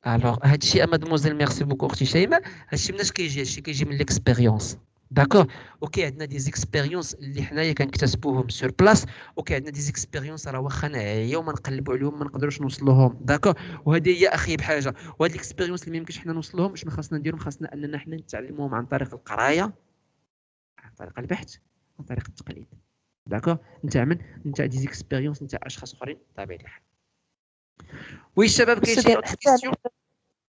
الوغ هادشي مادموزيل ميرسي بوكو اختي شيماء. هادشي مناش كيجي؟ هادشي كيجي من ليكسبيريونس. داكور اوكي عندنا دي زيكسبيريونس اللي حنايا كنكتسبوهم سور بلاص، اوكي عندنا دي زيكسبيريونس راه واخا نعيا وما نقلبوا عليهم ما نقدروش نوصلوهم. داكور وهذه هي اخي بحاجه، وهاد ليكسبيريونس اللي ما يمكنش حنا نوصلوهم شنو خاصنا نديرهم؟ خاصنا اننا حنا نتعلموهم عن طريق القرايه، عن طريق البحث، عن طريق التقليد. داكور نتاع دي زيكسبيريونس نتاع اشخاص اخرين بطبيعه الحال. وي الشباب كاين شي كيسيون؟